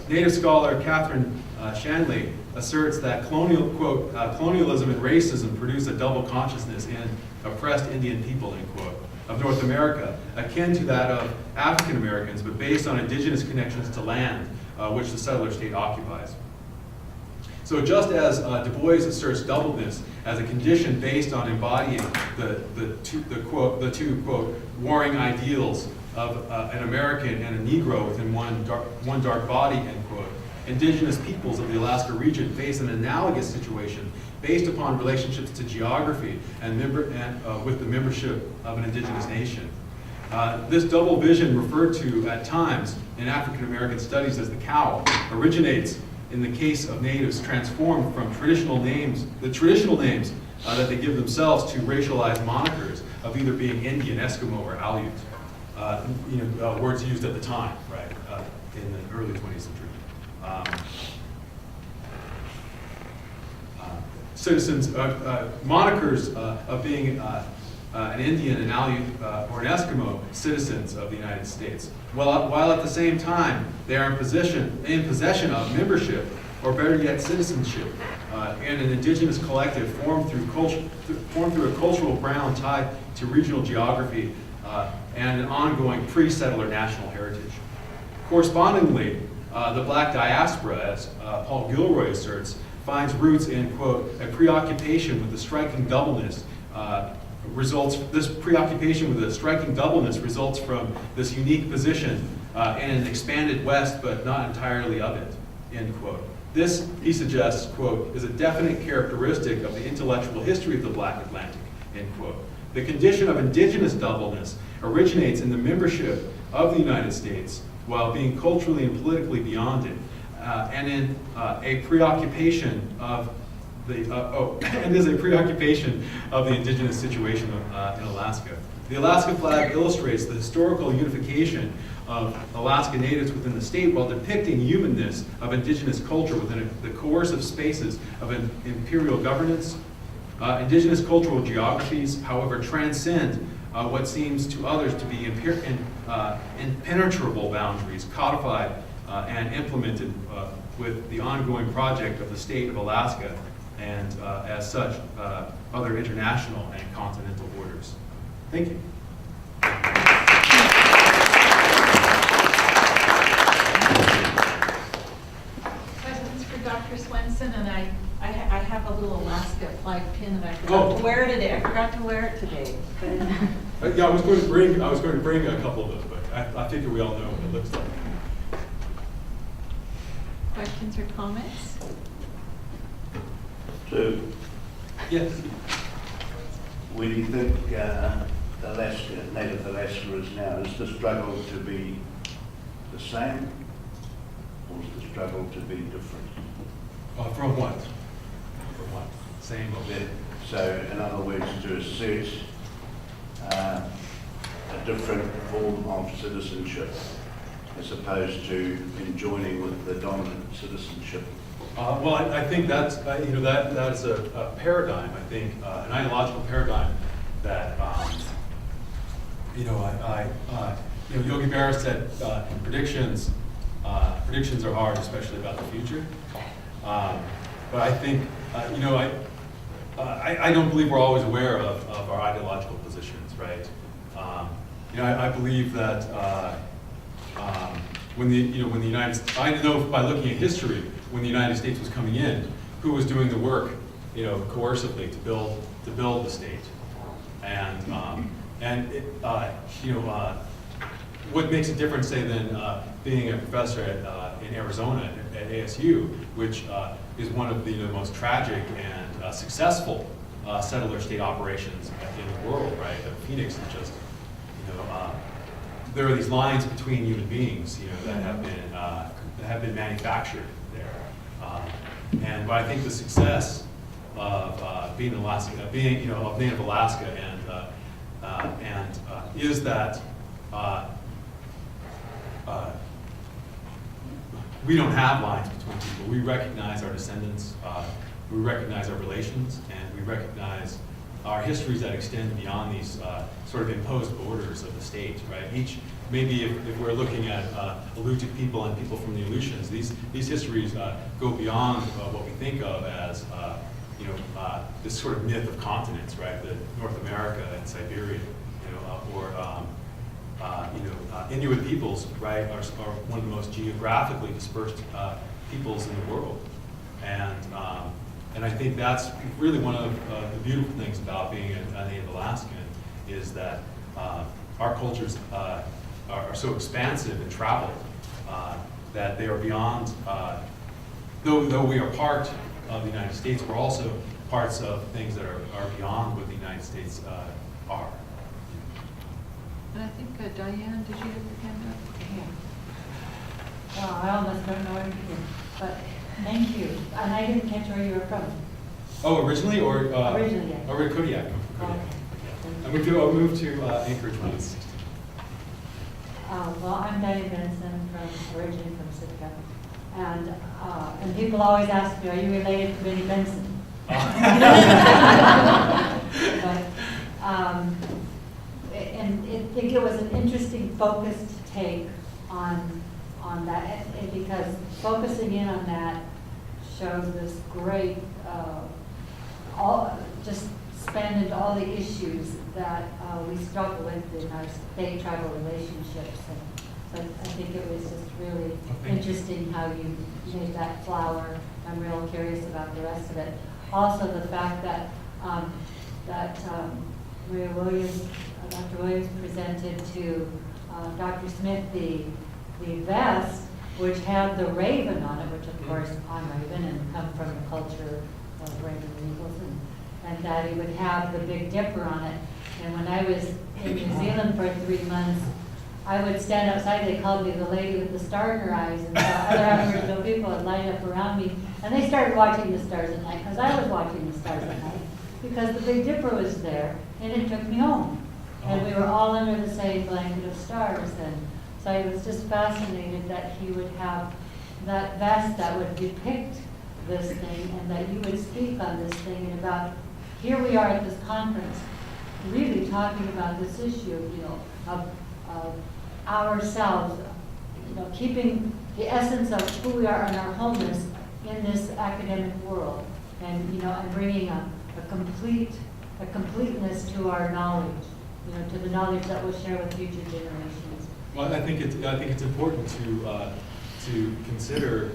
Native scholar Catherine Shanley asserts that colonialism and racism produce a double consciousness in oppressed Indian people, end quote, of North America, akin to that of African Americans, but based on indigenous connections to land, which the settler state occupies. So just as Du Bois asserts doubleness as a condition based on embodying the two quote, warring ideals of an American and a Negro within one dark body, end quote, indigenous peoples of the Alaska region face an analogous situation based upon relationships to geography and with the membership of an indigenous nation. This double vision, referred to at times in African American studies as the cowl, originates in the case of natives transformed from the traditional names that they give themselves to racialized monikers of either being Indian, Eskimo, or Aleut. Words used at the time, right, in the early 20th century. Citizens, monikers of being an Indian, an Aleut, or an Eskimo, citizens of the United States, while at the same time they are in possession of membership, or better yet, citizenship, in an indigenous collective formed through a cultural ground tied to regional geography and an ongoing pre-settler national heritage. Correspondingly, the black diaspora, as Paul Gilroy asserts, finds roots in, quote, a preoccupation with the striking doubleness this preoccupation with a striking doubleness results from this unique position in an expanded West, but not entirely of it, end quote. This, he suggests, quote, is a definite characteristic of the intellectual history of the Black Atlantic, end quote. The condition of indigenous doubleness originates in the membership of the United States while being culturally and politically beyond it, and in a preoccupation of and is a preoccupation of the indigenous situation in Alaska. The Alaska flag illustrates the historical unification of Alaska Natives within the state while depicting humanness of indigenous culture within the coercive spaces of an imperial governance. Indigenous cultural geographies, however, transcend what seems to others to be impenetrable boundaries codified and implemented with the ongoing project of the state of Alaska and, as such, other international and continental borders. Thank you. Questions for Dr. Swenson? And I have a little Alaska flag pin that I forgot to wear today. I forgot to wear it today. Yeah, I was going to bring a couple of those, but I figure we all know what it looks like. Questions or comments? So, Yes. where do you think Native Alaska is now? Is the struggle to be the same, or is the struggle to be different? From what? From what? Same or Yeah. So, in other words, to assert a different form of citizenship as opposed to enjoining with the dominant citizenship. Well, I think that's that's a paradigm. I think an ideological paradigm that Yogi Berra said predictions are hard, especially about the future. But I think I don't believe we're always aware of our ideological positions, right? I believe that when the United States, I know by looking at history, when the United States was coming in, who was doing the work, coercively to build the state, what makes it different, say, than being a professor in Arizona at ASU, which is one of the most tragic and successful settler state operations in the world, right? Phoenix is just, there are these lines between human beings, that have been manufactured there. But I think the success of being Alaska, of Native Alaska, is that we don't have lines between people. We recognize our descendants, we recognize our relations, and we recognize our histories that extend beyond these sort of imposed borders of the state, right? Maybe if we're looking at Alutiiq people and people from the Aleutians, these histories go beyond what we think of as this sort of myth of continents, right? The North America and Siberia, Inuit peoples, right, are one of the most geographically dispersed peoples in the world, and I think that's really one of the beautiful things about being a Native Alaskan is that our cultures are so expansive and traveled that they are beyond. Though we are part of the United States, we're also parts of things that are beyond what the United States are. And I think, Diane, did you have your hand up? Yeah. Well, I almost don't know where to begin, but thank you. And I didn't catch where you were from. Oh, originally or Originally, yes. Or Kodiak. Okay. And we moved to Anchorage when I was 16. Well, I'm Diane Benson, originally from Sitka. And people always ask me, are you related to Benny Benson? And I think it was an interesting focused take on that, and because focusing in on that shows this great, just spanned into all the issues that we struggle with in our state-tribal relationships. And so I think it was just really interesting how you made that flower. I'm real curious about the rest of it. Also, the fact that Dr. Williams presented to Dr. Smith the vest, which had the raven on it, which of course I'm Raven and come from the culture of Raven Eagles, and that he would have the Big Dipper on it. And when I was in New Zealand for 3 months, I would stand outside. They called me the lady with the star in her eyes, and so other Aboriginal people would line up around me, and they started watching the stars at night because I was watching the stars at night because the Big Dipper was there, and it took me home. And we were all under the same blanket of stars. And so I was just fascinated that he would have that vest that would depict this thing, and that you would speak on this thing, and about, here we are at this conference, really talking about this issue, of ourselves, keeping the essence of who we are and our wholeness in this academic world, and and bringing a completeness to our knowledge, to the knowledge that we'll share with future generations. Well, I think it's important to consider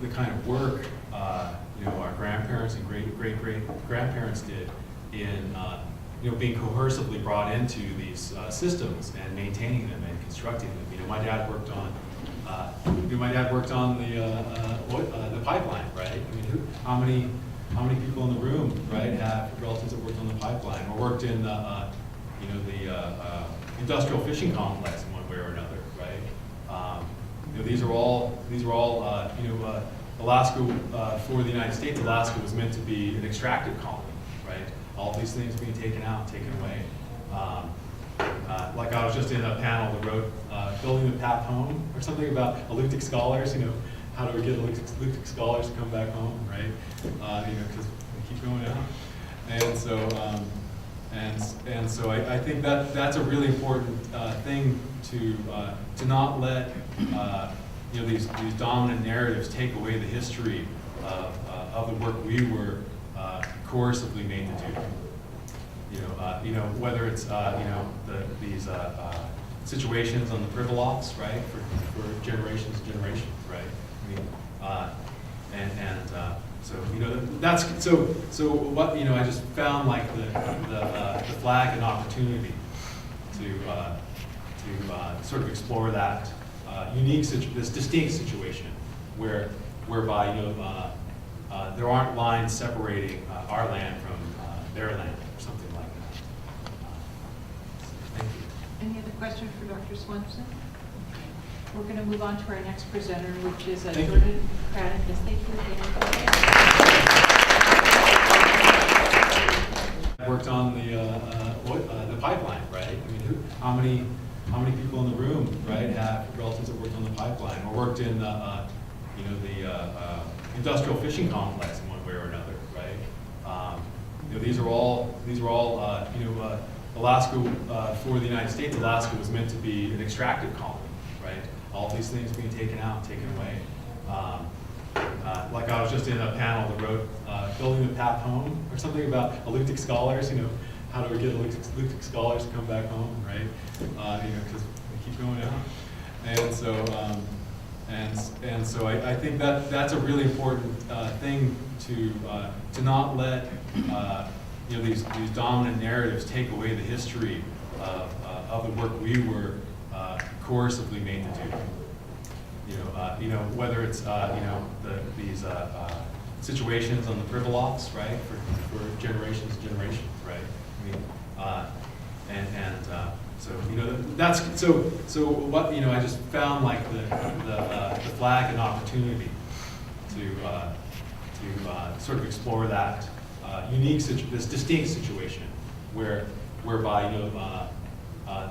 the kind of work our grandparents and great grandparents did in being coercively brought into these systems and maintaining them and constructing them. My dad worked on the pipeline, right? I mean, how many people in the room, right, have relatives that worked on the pipeline or worked in the industrial fishing complex in one way or another, right? These are all Alaska, for the United States, Alaska was meant to be an extractive colony, right? All these things being taken out, taken away. Like I was just in a panel that wrote Building the Path Home, or something about Alutiiq scholars, how do we get Alutiiq scholars to come back home, right? Because they keep going out. And so I think that's a really important thing to not let these dominant narratives take away the history of the work we were coercively made to do. Whether it's these situations on the Pribilofs, right, for generations and generations, right? So what I just found like the flag an opportunity to sort of explore that this distinct situation where whereby there aren't lines separating our land from their land, or something like that. Thank you. Any other questions for Dr. Swenson? We're going to move on to our next presenter, which is Thank you. Jordan Craddock. Yes, thank you. Worked on the pipeline, right? I mean, how many people in the room, right, have relatives that worked on the pipeline or worked in the industrial fishing complex in one way or another, right? These are all Alaska for the United States. Alaska was meant to be an extractive colony, right? All these things being taken out, taken away. Like I was just in a panel that wrote Building the Path Home, or something about Alutiiq scholars, how do we get Alutiiq scholars to come back home, right? Because we keep going out. And so, I think that's a really important thing to not let these dominant narratives take away the history of the work we were coercively made to do. Whether it's these situations on the Pribilofts, right, for generations and generations, right? So what I just found like the flag an opportunity to sort of explore that this distinct situation whereby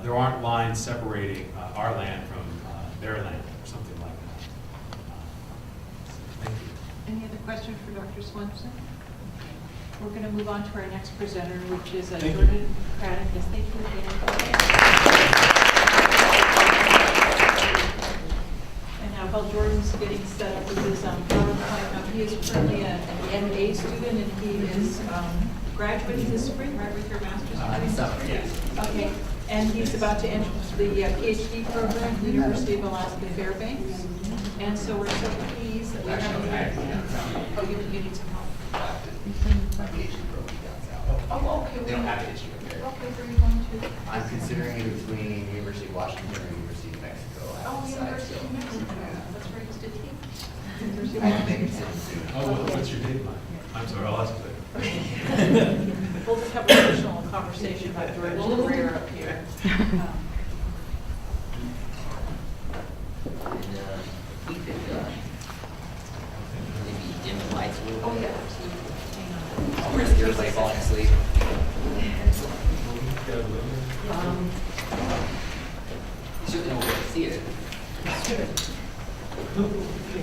there aren't lines separating our land from their land, or something like that. Thank you. Any other questions for Dr. Swenson? We're going to move on to our next presenter, which is Thank you. Jordan Craddock. Yes, thank you again. And now while Jordan's getting set up with his PowerPoint, he is currently an MA student, and he is graduating this spring, right, with your master's degree? Yes. Okay, and he's about to enter the PhD program at the University of Alaska Fairbanks. And so we're so pleased that we have oh, you need some help. My PhD program down south. Oh, okay. They don't have history up there. Okay, where are you going to? I'm considering it between University of Washington and University of Mexico. I Oh, haven't University decided of Mexico. That's where you used to teach. still. I can make it soon. What's your date, Mike? I'm sorry, I'll ask you later. We'll just have an additional conversation about Jordan's career up here. We could maybe dim the lights a little bit. Oh, yeah, absolutely. Hang on. I'll risk everybody falling asleep. You certainly won't be able to see it.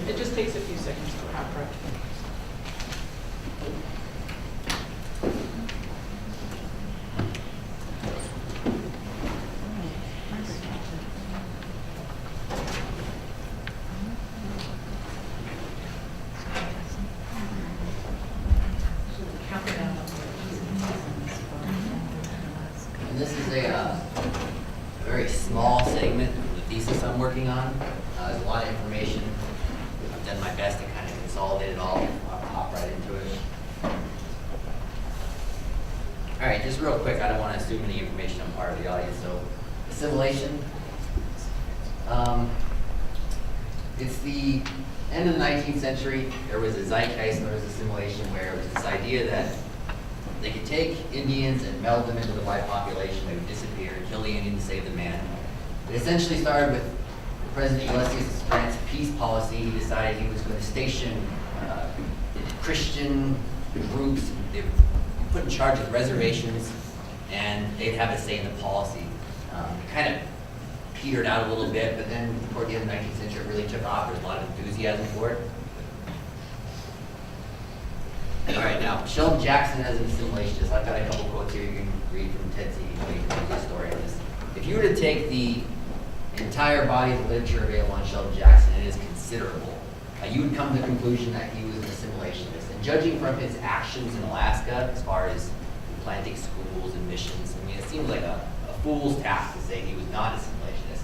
It just takes a few seconds to pop right. And this is a very small segment of the thesis I'm working on. There's a lot of information. I've done my best to kind of consolidate it all. I'll hop right into it. All right, just real quick, I don't want to assume any information on part of the audience. So, assimilation. It's the end of the 19th century. There was a zeitgeist known as assimilation, where it was this idea that they could take Indians and meld them into the white population. They would disappear, kill the Indian to save the man. It essentially started with President Ulysses Grant's peace policy. He decided he was going to station Christian groups. They were put in charge of reservations, and they'd have a say in the policy. It kind of petered out a little bit, but then toward the end of the 19th century, it really took off. There's a lot of enthusiasm for it. All right, now, Sheldon Jackson as an assimilationist. I've got a couple quotes here you can read from Ted C. the historian. If you were to take the entire body of literature available on Sheldon Jackson, it is considerable. You would come to the conclusion that he was an assimilationist. And judging from his actions in Alaska, as far as planting schools and missions, I mean, it seems like a fool's task to say he was not an assimilationist.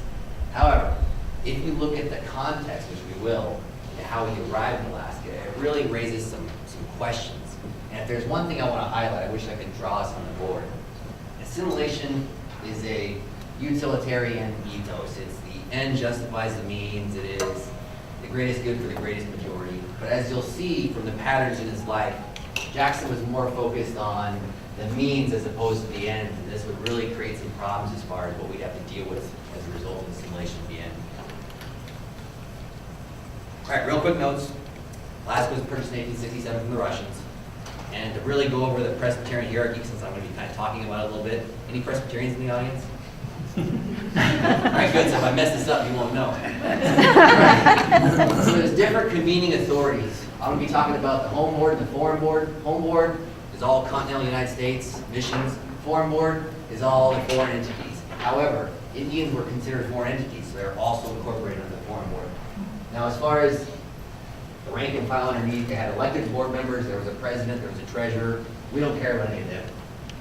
However, if you look at the context, which we will, and how he arrived in Alaska, it really raises some questions. And if there's one thing I want to highlight, I wish I could draw us on the board. Assimilation is a utilitarian ethos. It's the end justifies the means. It is the greatest good for the greatest majority. But as you'll see from the patterns in his life, Jackson was more focused on the means as opposed to the end, and this would really create some problems as far as what we'd have to deal with as a result of the assimilation at the end. All right, real quick notes. Alaska was purchased in 1867 from the Russians. And to really go over the Presbyterian hierarchy, since I'm going to be kind of talking about it a little bit, any Presbyterians in the audience? All right, good, so if I mess this up, you won't know. Right. So there's different convening authorities. I'm going to be talking about the Home Board and the Foreign Board. Home Board is all continental United States missions. Foreign Board is all the foreign entities. However, Indians were considered foreign entities, so they're also incorporated under the Foreign Board. Now, as far as the rank and file underneath, they had elected board members, there was a president, there was a treasurer. We don't care about any of them.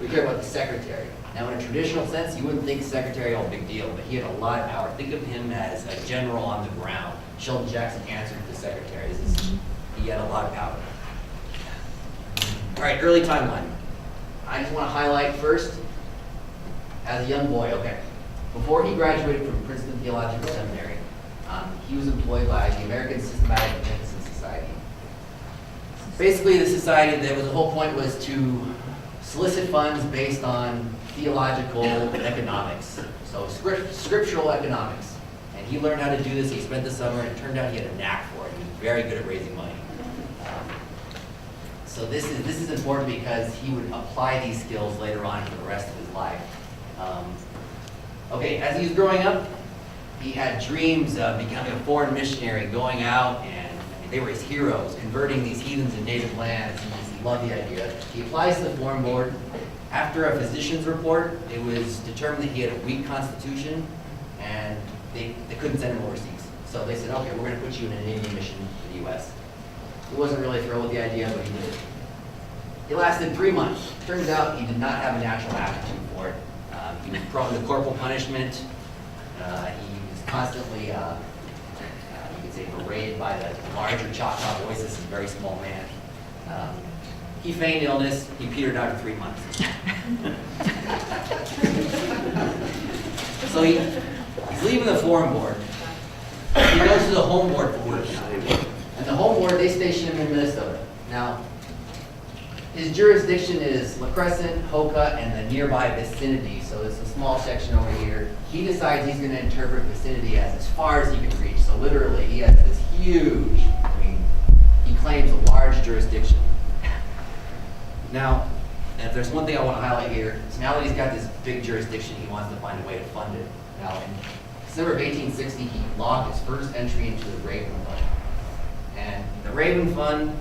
We care about the secretary. Now, in a traditional sense, you wouldn't think secretary all big deal, but he had a lot of power. Think of him as a general on the ground. Sheldon Jackson answered to the secretary. He had a lot of power. All right, early timeline. I just want to highlight first, as a young boy, okay, before he graduated from Princeton Theological Seminary, he was employed by the American Systematic Medicine Society. Basically, the society, the whole point was to solicit funds based on theological economics, so scriptural economics. And he learned how to do this. He spent the summer, and it turned out he had a knack for it. He was very good at raising money. So this is important because he would apply these skills later on for the rest of his life. Okay, as he was growing up, he had dreams of becoming a foreign missionary, going out, and they were his heroes, converting these heathens in native lands. He loved the idea. He applies to the Foreign Board. After a physician's report, it was determined that he had a weak constitution, and they couldn't send him overseas. So they said, okay, we're going to put you in an Indian mission in the U.S. He wasn't really thrilled with the idea, but he did it. It lasted 3 months. Turns out he did not have a natural aptitude for it. He was prone to corporal punishment. He was constantly, you could say, berated by the larger Choctaw boys. This is a very small man. He feigned illness. He petered out in 3 months. So he's leaving the Foreign Board. He goes to the Home Board for work now. And the Home Board, they station him in Minnesota. Now, his jurisdiction is La Crescent, Hoka, and the nearby vicinity. So there's a small section over here. He decides he's going to interpret vicinity as far as he can reach. So literally, he has this huge, he claims a large jurisdiction. Now, if there's one thing I want to highlight here, is now that he's got this big jurisdiction, he wants to find a way to fund it. Now, in December of 1860, he logged his first entry into the Raven Fund. And the Raven Fund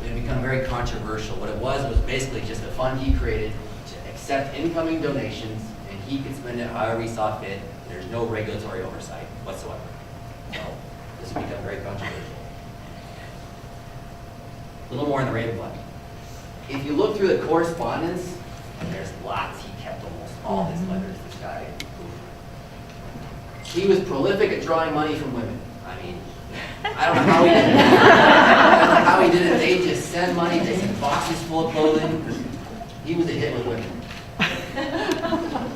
had become very controversial. What it was basically just a fund he created to accept incoming donations, and he could spend it however he saw fit. There's no regulatory oversight whatsoever. So this would become very controversial. A little more in the Raven Fund. If you look through the correspondence, and there's lots, he kept almost all his letters, this guy. He was prolific at drawing money from women. I mean, I don't know how he did it. I don't know how he did it. They just send money, they send boxes full of clothing. He was a hit with women.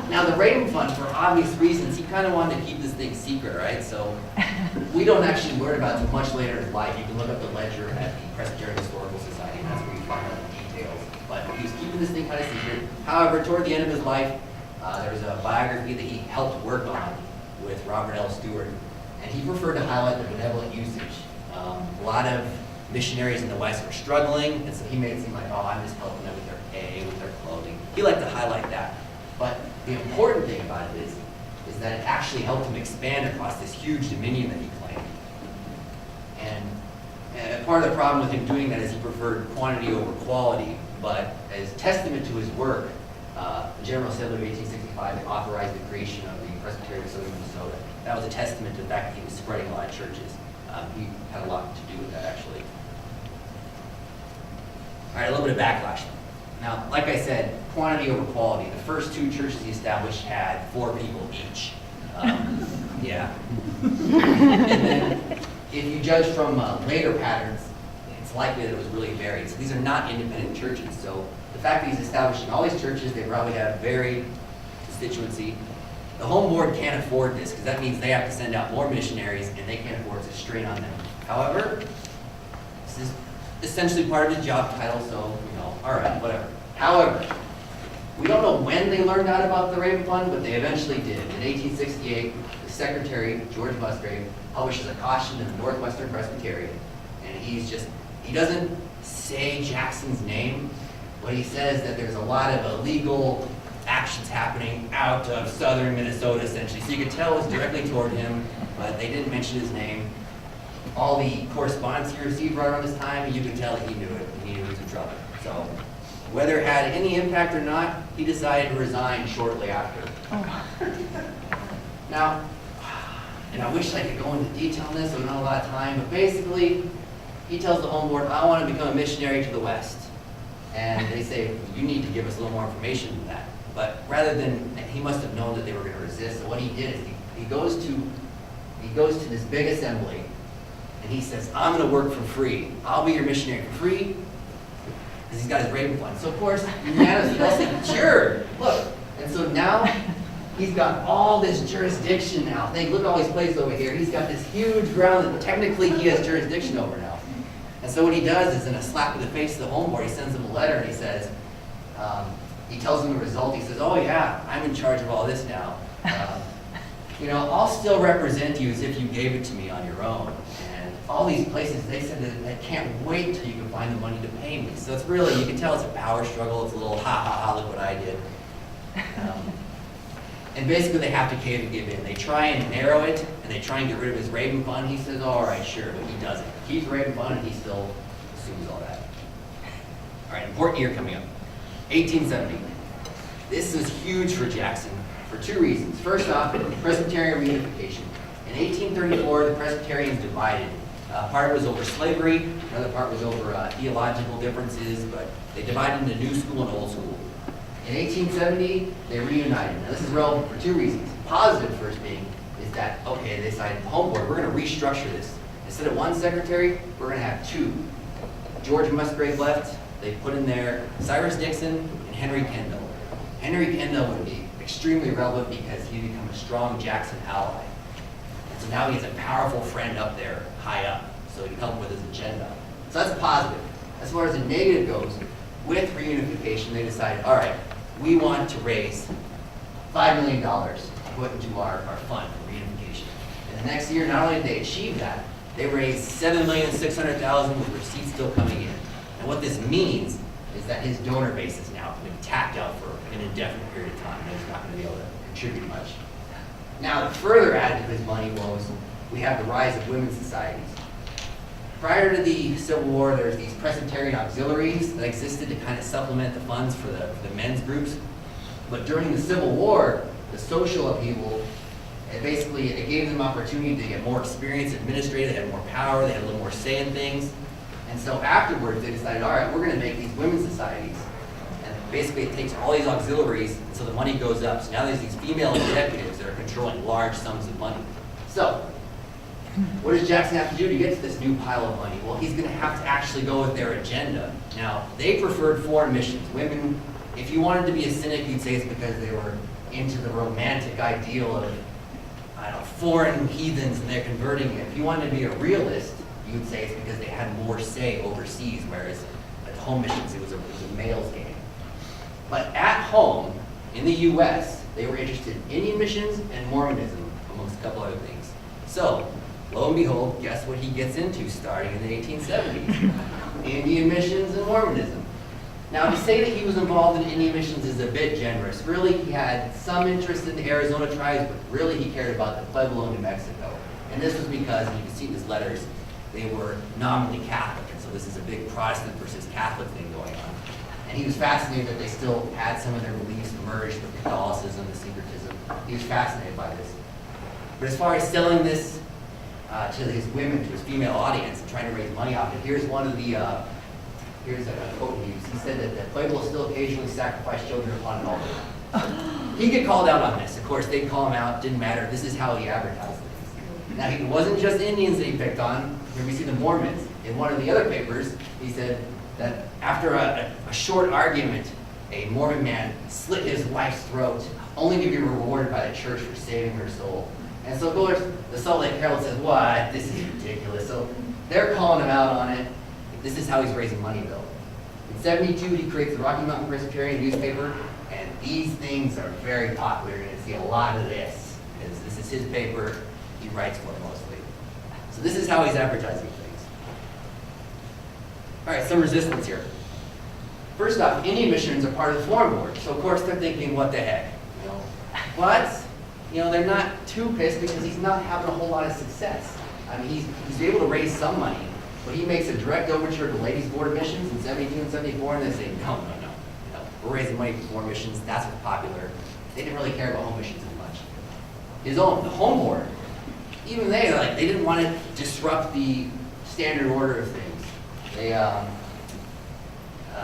Now the Raven Fund, for obvious reasons, he kind of wanted to keep this thing secret, right? So we don't actually learn about it much later in his life. You can look up the ledger at the Presbyterian Historical Society, and that's where you find out the details. But he was keeping this thing kind of secret. However, toward the end of his life, there was a biography that he helped work on with Robert L. Stewart, and he preferred to highlight the benevolent usage. A lot of missionaries in the West were struggling, and so he made it seem like, oh, I'm just helping them with their pay, with their clothing. He liked to highlight that. But the important thing about it is that it actually helped him expand across this huge dominion that he claimed. And part of the problem with him doing that is he preferred quantity over quality, but as testament to his work, the General Assembly of 1865 authorized the creation of the Presbyterian Association of Minnesota. That was a testament to the fact that he was spreading a lot of churches. He had a lot to do with that, actually. All right, a little bit of backlash. Now, like I said, quantity over quality. The first 2 churches he established had 4 people each. Yeah. And then, if you judge from later patterns, it's likely that it was really varied. So these are not independent churches. So the fact that he's establishing all these churches, they probably have varied constituency. The Home Board can't afford this because that means they have to send out more missionaries, and they can't afford to strain on them However, this is essentially part of his job title, so, all right, whatever. However, we don't know when they learned out about the Raven Fund, but they eventually did. In 1868, the secretary, George Musgrave, publishes a caution in the Northwestern Presbyterian, and he doesn't say Jackson's name, but he says that there's a lot of illegal actions happening out of southern Minnesota, essentially. So you could tell it was directly toward him, but they didn't mention his name. All the correspondence he received right around this time, you could tell that he knew it, and he knew he was in trouble. So whether it had any impact or not, he decided to resign shortly after. Now, and I wish I could go into detail on this, but not a lot of time, but basically, he tells the home board, I want to become a missionary to the West. And they say, you need to give us a little more information than that. But rather than, and he must have known that they were going to resist, so what he did is he goes to this big assembly, and he says, I'm going to work for free. I'll be your missionary for free, because he's got his Raven Fund. So of course, unanimously, they'll say, sure, look. And so now, he's got all this jurisdiction now. Think, look at all these places over here. He's got this huge ground that technically he has jurisdiction over now. And so what he does is, in a slap in the face to the home board, he sends them a letter and he says, he tells them the result. He says, oh yeah, I'm in charge of all this now. I'll still represent you as if you gave it to me on your own. And all these places, they said that they can't wait until you can find the money to pay me. So it's really, you can tell it's a power struggle. It's a little ha, look what I did. And basically they have to cave and give in. They try and narrow it, and they try and get rid of his Raven Fund. He says, all right, sure, but he doesn't. He keeps the Raven Fund, and he still assumes all that. All right, important year coming up. 1870. This is huge for Jackson for two reasons. First off, Presbyterian reunification. In 1834, the Presbyterians divided. Part was over slavery, another part was over theological differences, but they divided into new school and old school. In 1870, they reunited. Now this is relevant for two reasons. Positive first being is that, okay, they decided, home board, we're going to restructure this. Instead of one secretary, we're going to have two. George Musgrave left. They put in there Cyrus Dixon and Henry Kendall. Henry Kendall would be extremely relevant because he'd become a strong Jackson ally. And so now he has a powerful friend up there, high up, so he can help with his agenda. So that's positive. As far as the negative goes, with reunification, they decided, all right, we want to raise $5 million to put into our fund for reunification. And the next year, not only did they achieve that, they raised $7,600,000 with receipts still coming in. And what this means is that his donor base is now going to be tapped out for an indefinite period of time, and he's not going to be able to contribute much. Now, further added to his money woes, we have the rise of women's societies. Prior to the Civil War, there's these Presbyterian auxiliaries that existed to kind of supplement the funds for the men's groups. But during the Civil War, the social upheaval, it gave them opportunity to get more experience administrative, they had more power, they had a little more say in things. And so afterwards, they decided, all right, we're going to make these women's societies. And basically, it takes all these auxiliaries, and so the money goes up. So now there's these female executives that are controlling large sums of money. So, what does Jackson have to do to get to this new pile of money? Well, he's going to have to actually go with their agenda. Now, they preferred foreign missions. Women, if you wanted to be a cynic, you'd say it's because they were into the romantic ideal of, foreign heathens and they're converting it. If you wanted to be a realist, you would say it's because they had more say overseas, whereas at home missions, it was a male's game. But at home, in the U.S., they were interested in Indian missions and Mormonism, amongst a couple other things. So, lo and behold, guess what he gets into starting in the 1870s? Indian missions and Mormonism. Now, to say that he was involved in Indian missions is a bit generous. Really, he had some interest in the Arizona tribes, but really he cared about the Pueblo, New Mexico. And this was because, and you can see in his letters, they were nominally Catholic, and so this is a big Protestant versus Catholic thing going on. And he was fascinated that they still had some of their beliefs merged with Catholicism and syncretism. He was fascinated by this. But as far as selling this to his women, to his female audience, and trying to raise money off it, here's one of the, here's a quote he used. He said that the Pueblo still occasionally sacrifice children upon an altar. He'd get called out on this. Of course, they'd call him out, didn't matter. This is how he advertised things. Now, it wasn't just Indians that he picked on. Here we see the Mormons. In one of the other papers, he said that after a short argument, a Mormon man slit his wife's throat, only to be rewarded by the church for saving her soul. And so, of course, the Salt Lake Herald says, what? This is ridiculous. So They're calling him out on it. This is how he's raising money, though. In 72, he creates the Rocky Mountain Presbyterian newspaper, and these things are very popular. You're going to see a lot of this, because this is his paper. He writes for it mostly. So this is how he's advertising things. All right, some resistance here. First off, Indian missions are part of the Foreign Board, so of course they're thinking, what the heck? You know, but they're not too pissed because he's not having a whole lot of success. I mean, he's able to raise some money, but he makes a direct overture to Ladies Board of Missions in 72 and 74, and they say, no. We're raising money for foreign missions. That's what's popular. They didn't really care about home missions as much. The Home Board, even they didn't want to disrupt the standard order of things.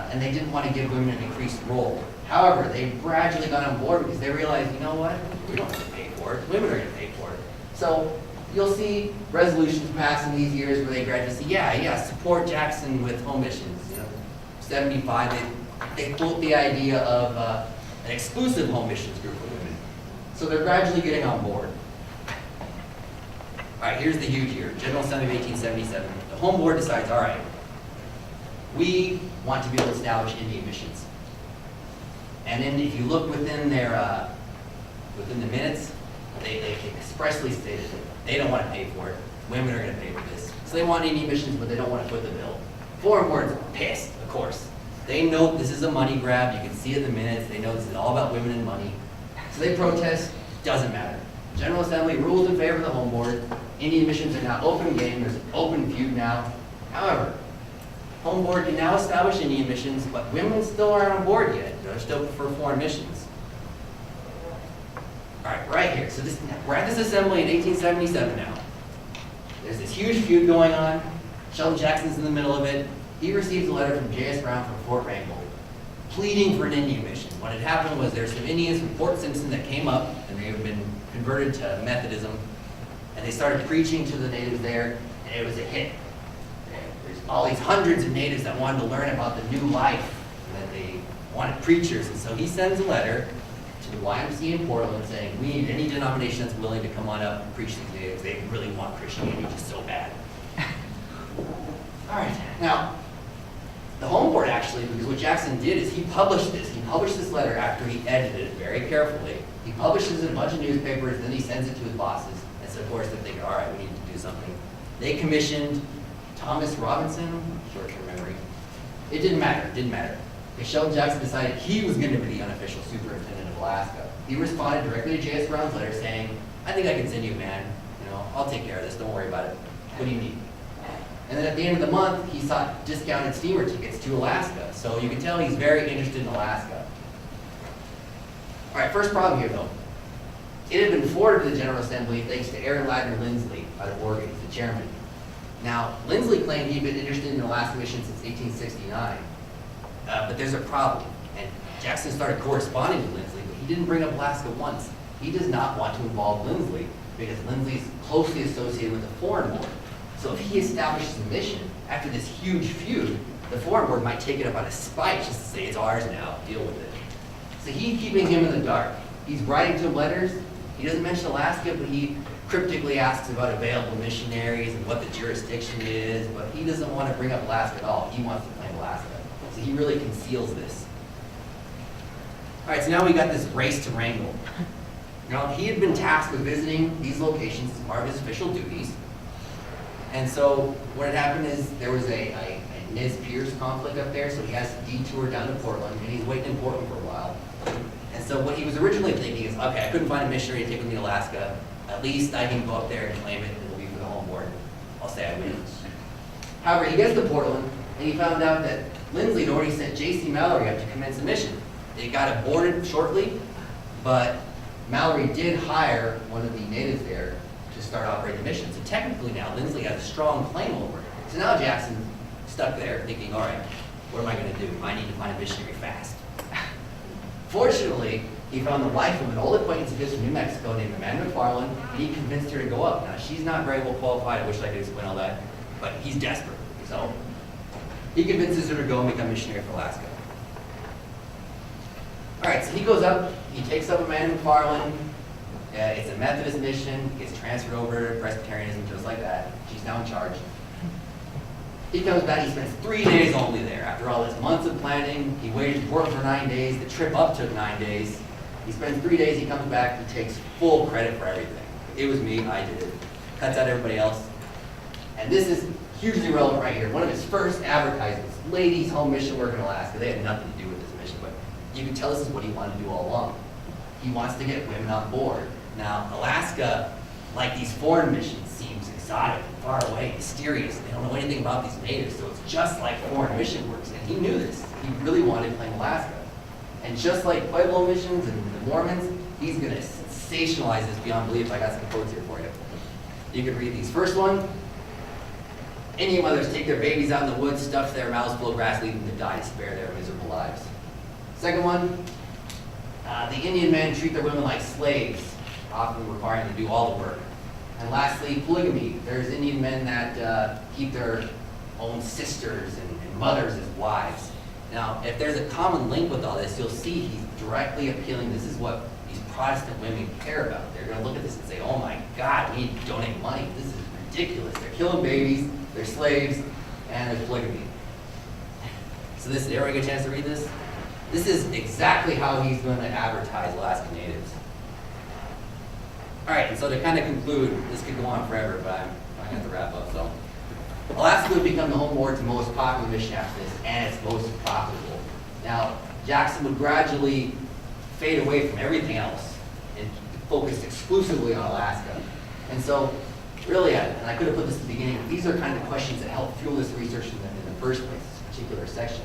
And they didn't want to give women an increased role. However, they gradually got on board because they realized, you know what? We don't have to pay for it. Women are going to pay for it. So you'll see resolutions passed in these years where they gradually say, yeah, support Jackson with home missions. 75, they quote the idea of an exclusive home missions group of women. So they're gradually getting on board. All right, here's the huge year, General Assembly of 1877. The Home Board decides, all right, we want to be able to establish Indian missions. And then if you look within their, within the minutes, they expressly stated that they don't want to pay for it. Women are going to pay for this. So they want Indian missions, but they don't want to foot the bill. Foreign Board's pissed, of course. They know this is a money grab. You can see it in the minutes. They know this is all about women and money. So they protest. Doesn't matter. General Assembly rules in favor of the Home Board. Indian missions are now open game. There's an open feud now. However, Home Board can now establish Indian missions, but women still aren't on board yet. They still prefer foreign missions. All right here. So we're at this assembly in 1877 now. There's this huge feud going on. Sheldon Jackson's in the middle of it. He receives a letter from J.S. Brown from Fort Wrangell, pleading for an Indian mission. What had happened was there's some Indians from Fort Simpson that came up, and they had been converted to Methodism, and they started preaching to the natives there, and it was a hit. There's all these hundreds of natives that wanted to learn about the new life, and that they wanted preachers, and so he sends a letter to the YMCA in Portland saying, we need any denomination that's willing to come on up and preach to these natives. They really want Christianity just so bad. All right, now, the Home Board actually, because what Jackson did is he published this. He published this letter after he edited it very carefully. He publishes it in a bunch of newspapers, then he sends it to his bosses. And so, of course, they're thinking, all right, we need to do something. They commissioned Thomas Robinson, short-term memory. It didn't matter. Because Sheldon Jackson decided he was going to be the unofficial superintendent of Alaska. He responded directly to J.S. Brown's letter saying, I think I can send you a man. I'll take care of this. Don't worry about it. What do you need? And then at the end of the month, he sought discounted steamer tickets to Alaska. So you can tell he's very interested in Alaska. All right, first problem here, though. It had been forwarded to the General Assembly thanks to Aaron Ladner Lindsley out of Oregon, he's the chairman. Now, Lindsley claimed he'd been interested in the Alaska mission since 1869. But there's a problem. And Jackson started corresponding to Lindsley, but he didn't bring up Alaska once. He does not want to involve Lindsley because Lindsley's closely associated with the Foreign Board. So if he establishes a mission after this huge feud, the Foreign Board might take it up out of spite just to say it's ours now, deal with it. So he's keeping him in the dark. He's writing to him letters. He doesn't mention Alaska, but he cryptically asks about available missionaries and what the jurisdiction is, but he doesn't want to bring up Alaska at all. He wants to claim Alaska. So he really conceals this. All right, so now we got this race to Wrangell. Now, he had been tasked with visiting these locations as part of his official duties. And so what had happened is there was a Nez Perce conflict up there, so he has to detour down to Portland, and he's waiting in Portland for a while. And so what he was originally thinking is, okay, I couldn't find a missionary to take with me to Alaska. At least I can go up there and claim it, and it'll be for the Home Board. I'll say I win. However, he gets to Portland, and he found out that Lindsley had already sent J.C. Mallory up to commence a mission. It got aborted shortly, but Mallory did hire one of the natives there to start operating the mission. So technically now, Lindsley has a strong claim over it. So now Jackson's stuck there thinking, all right, what am I going to do? I need to find a missionary fast. Fortunately, he found the wife of an old acquaintance of his from New Mexico named Amanda McFarland, and he convinced her to go up. Now, she's not very well qualified. I wish I could explain all that, but he's desperate. So he convinces her to go and become a missionary for Alaska. All right, so he goes up. He takes up Amanda McFarland. It's a Methodist mission. He gets transferred over to Presbyterianism just like that. She's now in charge. He comes back, he spends 3 days only there. After all his months of planning, he waited, worked for 9 days, the trip up took 9 days. He spends 3 days, he comes back, he takes full credit for everything. It was me, I did it. Cuts out everybody else. And this is hugely relevant right here. One of his first advertisements, Ladies Home Mission Work in Alaska. They had nothing to do with this mission, but you can tell this is what he wanted to do all along. He wants to get women on board. Now, Alaska, like these foreign missions, seems exotic, far away, mysterious. They don't know anything about these natives, so it's just like foreign mission works. And he knew this. He really wanted to claim Alaska. And just like Pueblo missions and the Mormons, he's going to sensationalize this beyond belief. I got some quotes here for you. You can read these. First one, Indian mothers take their babies out in the woods, stuff their mouths full of grass, leave them to die to spare their miserable lives. Second one, the Indian men treat their women like slaves, often requiring them to do all the work. And lastly, polygamy. There's Indian men that keep their own sisters and mothers as wives. Now, if there's a common link with all this, you'll see he's directly appealing. This is what these Protestant women care about. They're going to look at this and say, oh my God, we need to donate money. This is ridiculous. They're killing babies, they're slaves, and there's polygamy. So this, did everyone get a chance to read this? This is exactly how he's going to advertise Alaskan natives. All right, and so to kind of conclude, this could go on forever, but I'm going to have to wrap up. So, Alaska would become the home board's most popular mission after this, and its most profitable. Now, Jackson would gradually fade away from everything else and focus exclusively on Alaska. And so, really, and I could have put this at the beginning, these are kind of questions that help fuel this research in the first place, this particular section.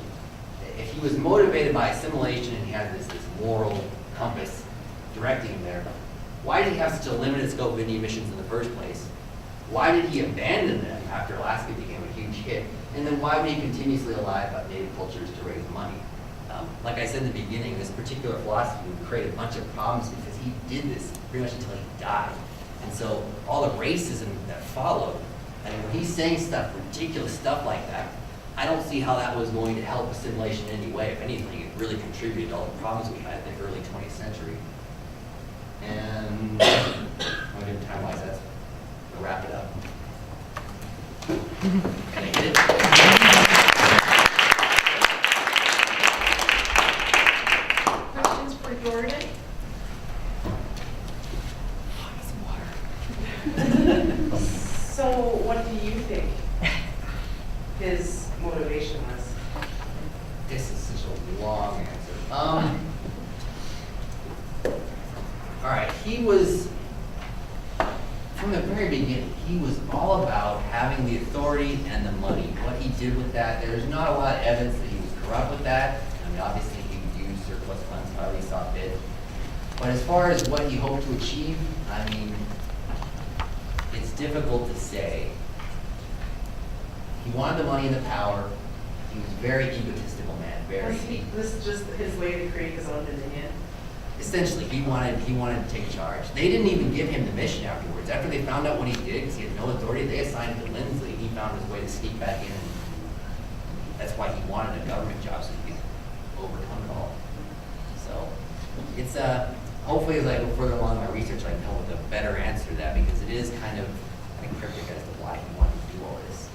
If he was motivated by assimilation and he had this moral compass directing him there, why did he have such a limited scope of Indian missions in the first place? Why did he abandon them after Alaska became a huge hit? And then why would he continuously lie about native cultures to raise money? Like I said in the beginning, this particular philosophy would create a bunch of problems because he did this pretty much until he died. And so all the racism that followed, and when he's saying stuff, ridiculous stuff like that, I don't see how that was going to help assimilation in any way. If anything, it really contributed to all the problems we had in the early 20th century. And time-wise, that's we'll wrap it up. Can I get it? Questions for Jordan? So what do you think his motivation was? This is such a long answer. All right, he was, from the very beginning, he was all about having the authority and the money. What he did with that, there's not a lot of evidence that he was corrupt with that. I mean, obviously he used surplus funds however he saw fit. But as far as what he hoped to achieve, I mean, it's difficult to say. He wanted the money and the power. He was a very egotistical man, very. This is just his way to create his own dominion? Essentially, he wanted to take charge. They didn't even give him the mission afterwards. After they found out what he did, because he had no authority, they assigned it to Lindsley. He found his way to sneak back in. And that's why he wanted a government job, so he could overcome it all. So it's hopefully as I go further along in my research, I can come with a better answer to that, because it is kind of cryptic as to why he wanted to do all this.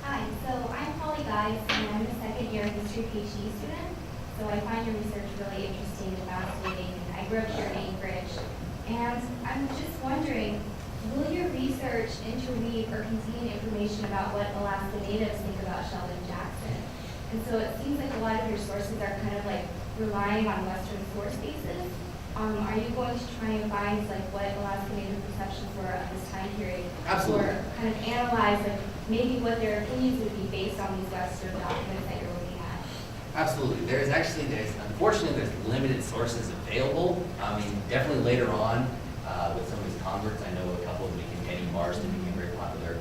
Hi, so I'm Holly Guys, and I'm a second year history PhD student. So I find your research really interesting and fascinating. I grew up here in Anchorage, and I'm just wondering, will your research interweave or contain information about what Alaska Natives think about Sheldon Jackson? And so it seems like a lot of your sources are kind of like relying on Western source bases. Are you going to try and find like what Alaska Native perceptions were of this time period? Absolutely. Or kind of analyze like maybe what their opinions would be based on these Western documents that you're looking at? Absolutely. Unfortunately, there's limited sources available. I mean, definitely later on, with some of his converts, I know a couple of them became Eddie Marston, became very popular.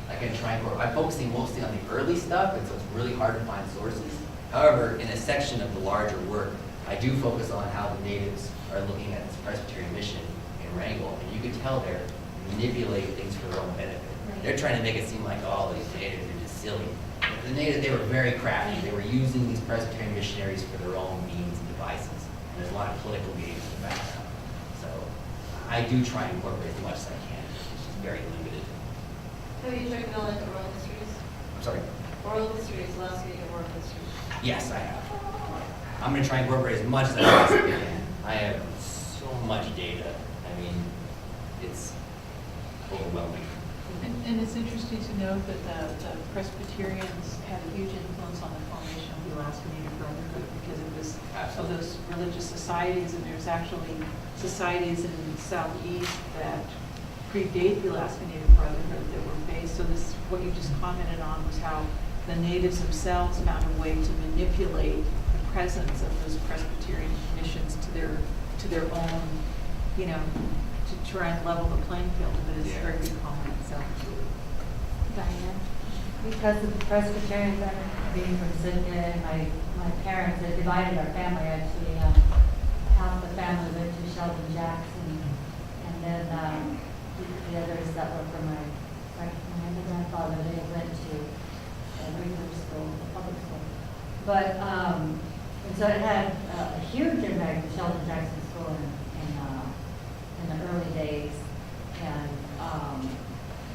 I'm focusing mostly on the early stuff, and so it's really hard to find sources. However, in a section of the larger work, I do focus on how the natives are looking at this Presbyterian mission in Wrangell, and you can tell they're manipulating things for their own benefit. They're trying to make it seem like, oh, these natives are just silly. The natives, they were very crafty. They were using these Presbyterian missionaries for their own means and devices. And there's a lot of political games in the background. So I do try and incorporate as much as I can. It's just very limited. Have you checked out like the oral histories? I'm sorry. Oral histories, Alaska oral histories. Yes, I have. I'm gonna try and incorporate as much as I possibly can. I have so much data. I mean, it's overwhelming. And it's interesting to note that the Presbyterians had a huge influence on the formation of the Alaska Native Brotherhood because it was of those religious societies, and there's actually societies in the southeast that predate the Alaska Native Brotherhood that were based. So this, what you just commented on, was how the natives themselves found a way to manipulate the presence of those Presbyterian missions to their own, you know, to try and level the playing field. But it's a very good comment. So, Diane? Because of the Presbyterians, being from Sitka, and my parents, they divided our family actually. Half the family went to Sheldon Jackson, and then the others that were from my grandfather, they went to regular school, public school. But, and so it had a huge impact, the Sheldon Jackson School in the early days, and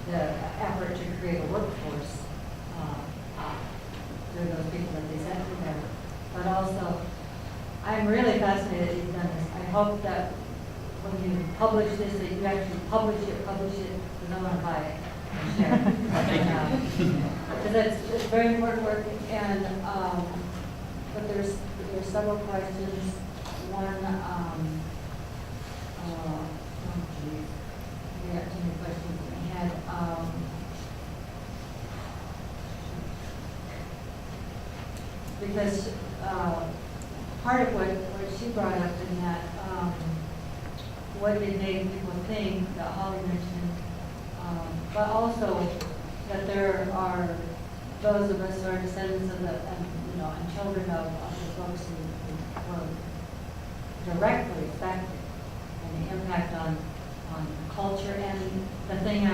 the effort to create a workforce through those people that they sent to there. But also, I'm really fascinated that you've done this. I hope that when you publish this, that you actually publish it, because I want to buy it and share it. Because it's very important work, and but there's several questions. One, oh geez, we got too many questions in my head. Because part of what she brought up in that, what did Native people think that Holly mentioned, but also that there are those of us who are descendants of the, and children of the folks who were directly affected, and the impact on culture. And the thing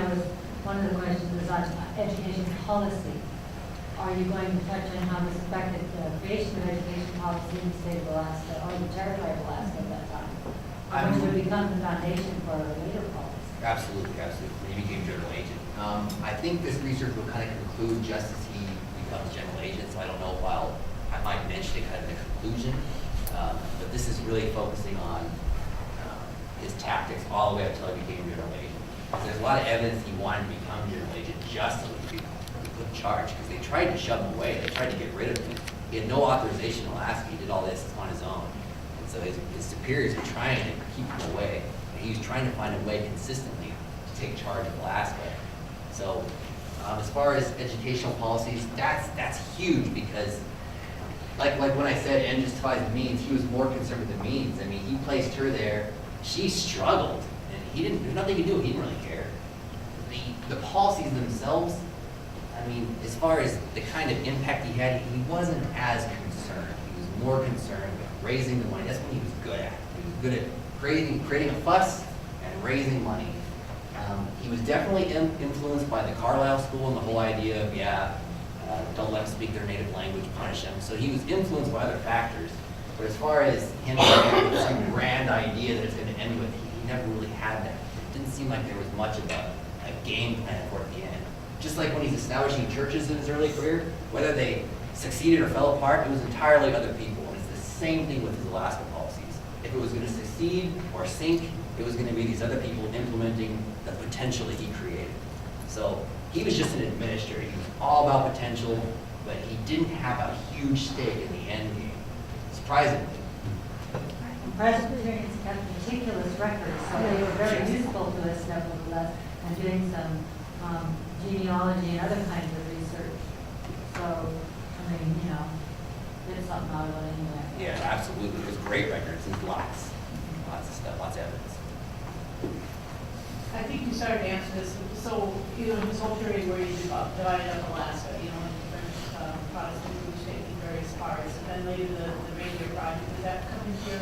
one of the questions is on education policy. Are you going to touch on how this affected the creation of education policy in the state of Alaska, or the territory of Alaska at that time? Which would become the foundation for later policy. Absolutely. When he became general agent. I think this research will kind of conclude just as he becomes general agent, so I don't know while I might mention it kind of in the conclusion. But this is really focusing on his tactics all the way up until he became general agent. Because there's a lot of evidence he wanted to become general agent just so he could put in charge, because they tried to shove him away. They tried to get rid of him. He had no authorization in Alaska. He did all this on his own. And so his superiors were trying to keep him away. And he was trying to find a way consistently to take charge of Alaska. So as far as educational policies, that's huge, because like when I said end justifies the means, he was more concerned with the means. I mean, he placed her there. She struggled, and there's nothing he could do. He didn't really care. The policies themselves, I mean, as far as the kind of impact he had, he wasn't as concerned. He was more concerned with raising the money. That's what he was good at. He was good at creating a fuss and raising money. He was definitely influenced by the Carlisle School and the whole idea of, don't let them speak their native language, punish them. So he was influenced by other factors. But as far as him having some grand idea that it's going to end with, he never really had that. It didn't seem like there was much of a game plan for it at the end. Just like when he's establishing churches in his early career, whether they succeeded or fell apart, it was entirely other people. And it's the same thing with his Alaska policies. If it was going to succeed or sink, it was going to be these other people implementing the potential that he created. So he was just an administrator. He was all about potential, but he didn't have a huge stake in the end game, surprisingly. Presbyterians kept meticulous records, so they were very useful to us nevertheless, and doing some genealogy and other kinds of research. So, I mean, it's something out of it anyway. Yeah, absolutely. There's great records. There's lots of stuff, lots of evidence. I think you started to answer this. So, this whole period where you divided up Alaska, in different Protestant groups taking various parts, and then later the radio project, did that come into your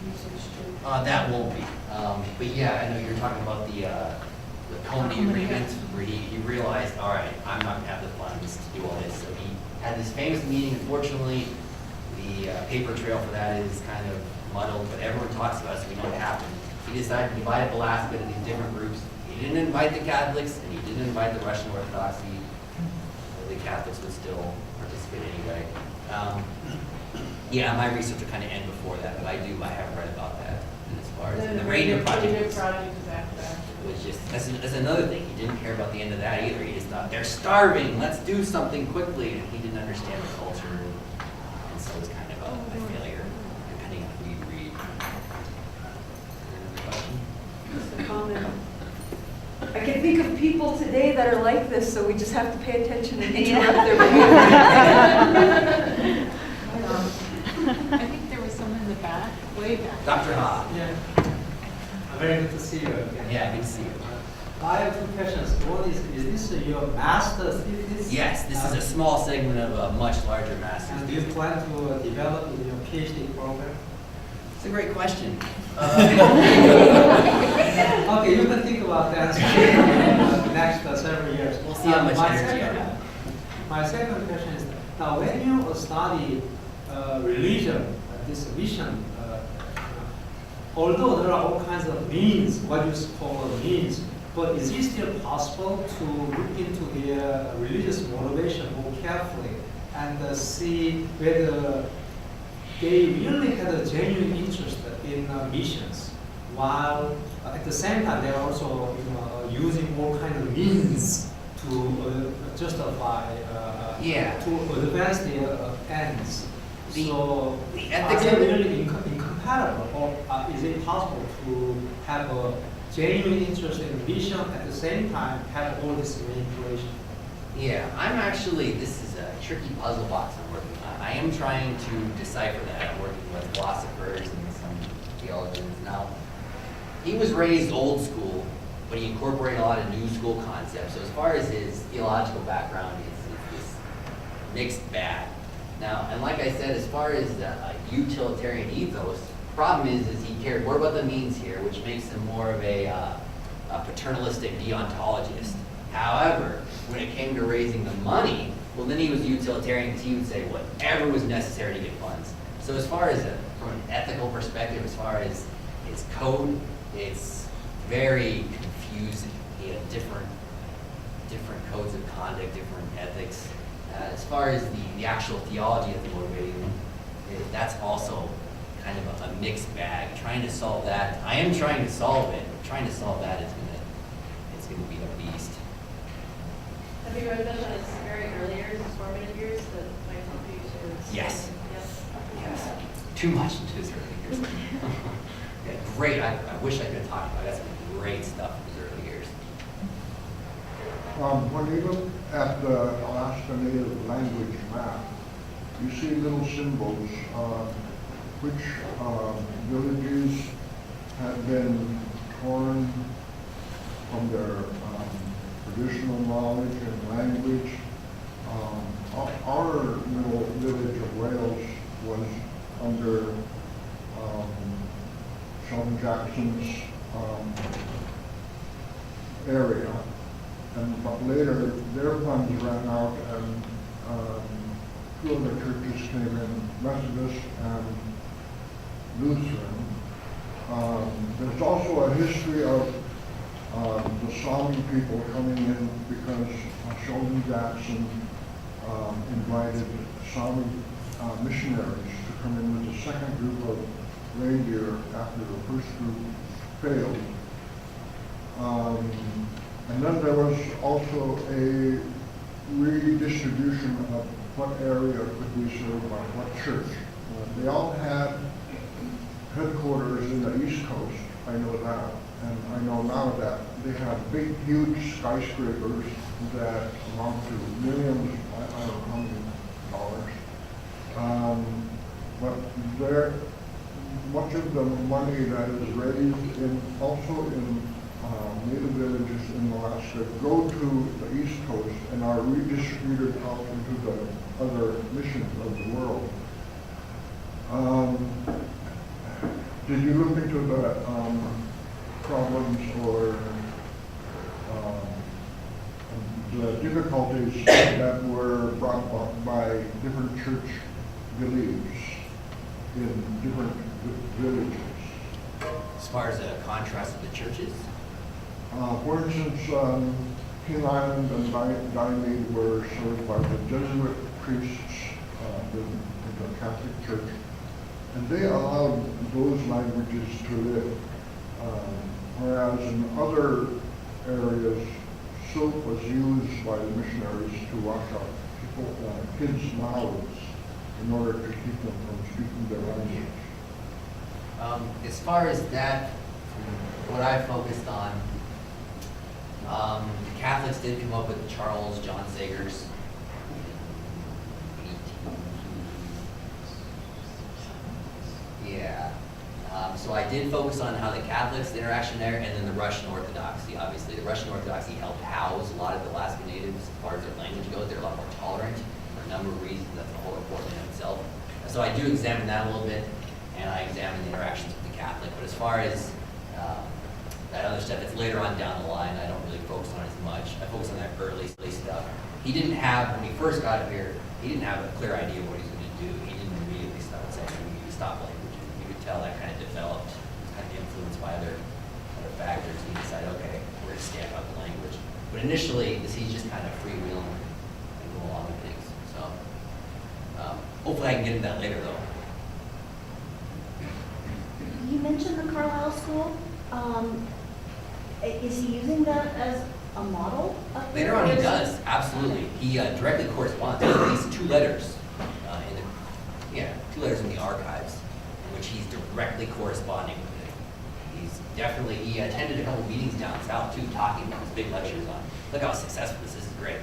research too? That won't be. But yeah, I know you're talking about the Comity agreement, where he realized, all right, I'm not going to have the funds to do all this. So he had this famous meeting. Unfortunately, the paper trail for that is kind of muddled, but everyone talks about it, so we know what happened. He decided to divide up Alaska into these different groups. He He didn't invite the Catholics, and he didn't invite the Russian Orthodoxy. The Catholics would still participate anyway. Yeah, my research will kind of end before that, but I have read about that as far as the Radio Project. is after that. Was just, that's another thing, he didn't care about the end of that either. He just thought, they're starving, let's do something quickly, and he didn't understand the culture, and so it's kind of a failure, depending on who you read. Any other question? Just a comment. I can think of people today that are like this, so we just have to pay attention and interrupt their behavior. I think there was someone in the back, way back. Dr. Ha. Yeah. Very good to see you again. Yeah, good to see you. I have two questions. One is this your master's thesis? Yes, this is a small segment of a much larger master's. And do you plan to develop in your PhD program? It's a great question. Okay, you can think about that in the next several years. We'll see how much energy I have. My second question is, now when you study religion, this vision, although there are all kinds of means, what you call means, but is it still possible to look into their religious motivation more carefully and see whether they really had a genuine interest in missions, while at the same time they are also using all kinds of means to justify, to advance their ends. So, are they really incompatible, or is it possible to have a genuine interest in vision at the same time have all this manipulation? Yeah, this is a tricky puzzle box I'm working on. I am trying to decipher that. I'm working with philosophers and some theologians. Now, he was raised old school, but he incorporated a lot of new school concepts. So as far as his theological background, it's this mixed bag. Now, and like I said, as far as utilitarian ethos, the problem is he cared more about the means here, which makes him more of a paternalistic deontologist. However, when it came to raising the money, well, then he was utilitarian because he would say whatever was necessary to get funds. So as far as from an ethical perspective, as far as his code, it's very confusing. He had different codes of conduct, different ethics. As far as the actual theology of the motivating, that's also kind of a mixed bag. Trying to solve that, I am trying to solve it. Trying to solve that is gonna be a beast. Have you read them in its very early years, its formative years, that might help you to? Yes. Yes. Too much into his early years. Yeah, great. I wish I could have talked about it. That's some great stuff in his early years. When you look at the Alaska Native language map, you see little symbols, which villages have been torn from their traditional knowledge and language. Our little village of Wales was under Sheldon Jackson's area. But later, their funds ran out, and two other churches came in, Methodist and Lutheran. There's also a history of the Sami people coming in because Sheldon Jackson invited Sami missionaries to come in with the second group of reindeer after the first group failed. And then there was also a redistribution of what area could be served by what church. They all had headquarters in the East Coast, I know that. And I know now that they have big, huge skyscrapers that amount to millions, I don't know how many dollars. But much of the money that is raised also in native villages in Alaska go to the East Coast and are redistributed out into the other missions of the world. Did you look into the problems or the difficulties that were brought about by different church beliefs in different villages? As far as the contrast of the churches? For instance, King Island and Diomede were served by the Jesuit priests in the Catholic Church, and they allowed those languages to live. Whereas in other areas, silk was used by the missionaries to wash out kids' mouths in order to keep them from speaking their language. As far as that, what I focused on, the Catholics did come up with Charles John Sagers. Yeah. So I did focus on how the Catholics, the interaction there, and then the Russian Orthodoxy. Obviously, the Russian Orthodoxy helped house a lot of the Alaska Natives as far as their language goes. They're a lot more tolerant for a number of reasons. That's a whole report in itself. And so I do examine that a little bit, and I examine the interactions with the Catholic. But as far as that other stuff, it's later on down the line. I don't really focus on it as much. I focus on that early stuff. He didn't have, when he first got up here, he didn't have a clear idea of what he was going to do. He didn't immediately start saying, we need to stop language. You could tell that kind of developed, kind of influenced by other factors. He decided, okay, we're going to stamp out the language. But initially, he's just kind of freewheeling and go along with things. So hopefully I can get into that later, though. You mentioned the Carlisle School. Is he using that as a model? Later on, he does, absolutely. He directly corresponds. There's at least 2 letters two letters in the archives in which he's directly corresponding with it. He attended a couple meetings down south too, talking about his big lectures on, look how successful this is great.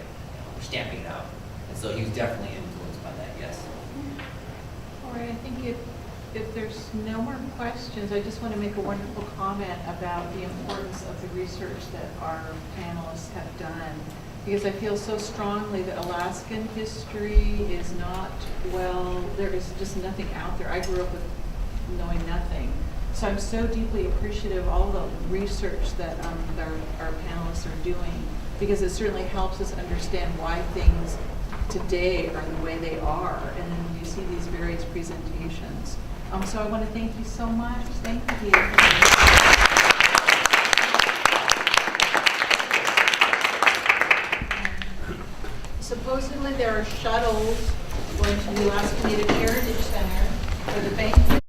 We're stamping it out. And so he was definitely influenced by that, yes. All right, I think if there's no more questions, I just want to make a wonderful comment about the importance of the research that our panelists have done. Because I feel so strongly that Alaskan history is not, there is just nothing out there. I grew up with knowing nothing. So I'm so deeply appreciative of all the research that our panelists are doing, because it certainly helps us understand why things today are the way they are. And then you see these various presentations. So I want to thank you so much. Thank you. Supposedly there are shuttles going to the Alaska Native Heritage Center for the banquet.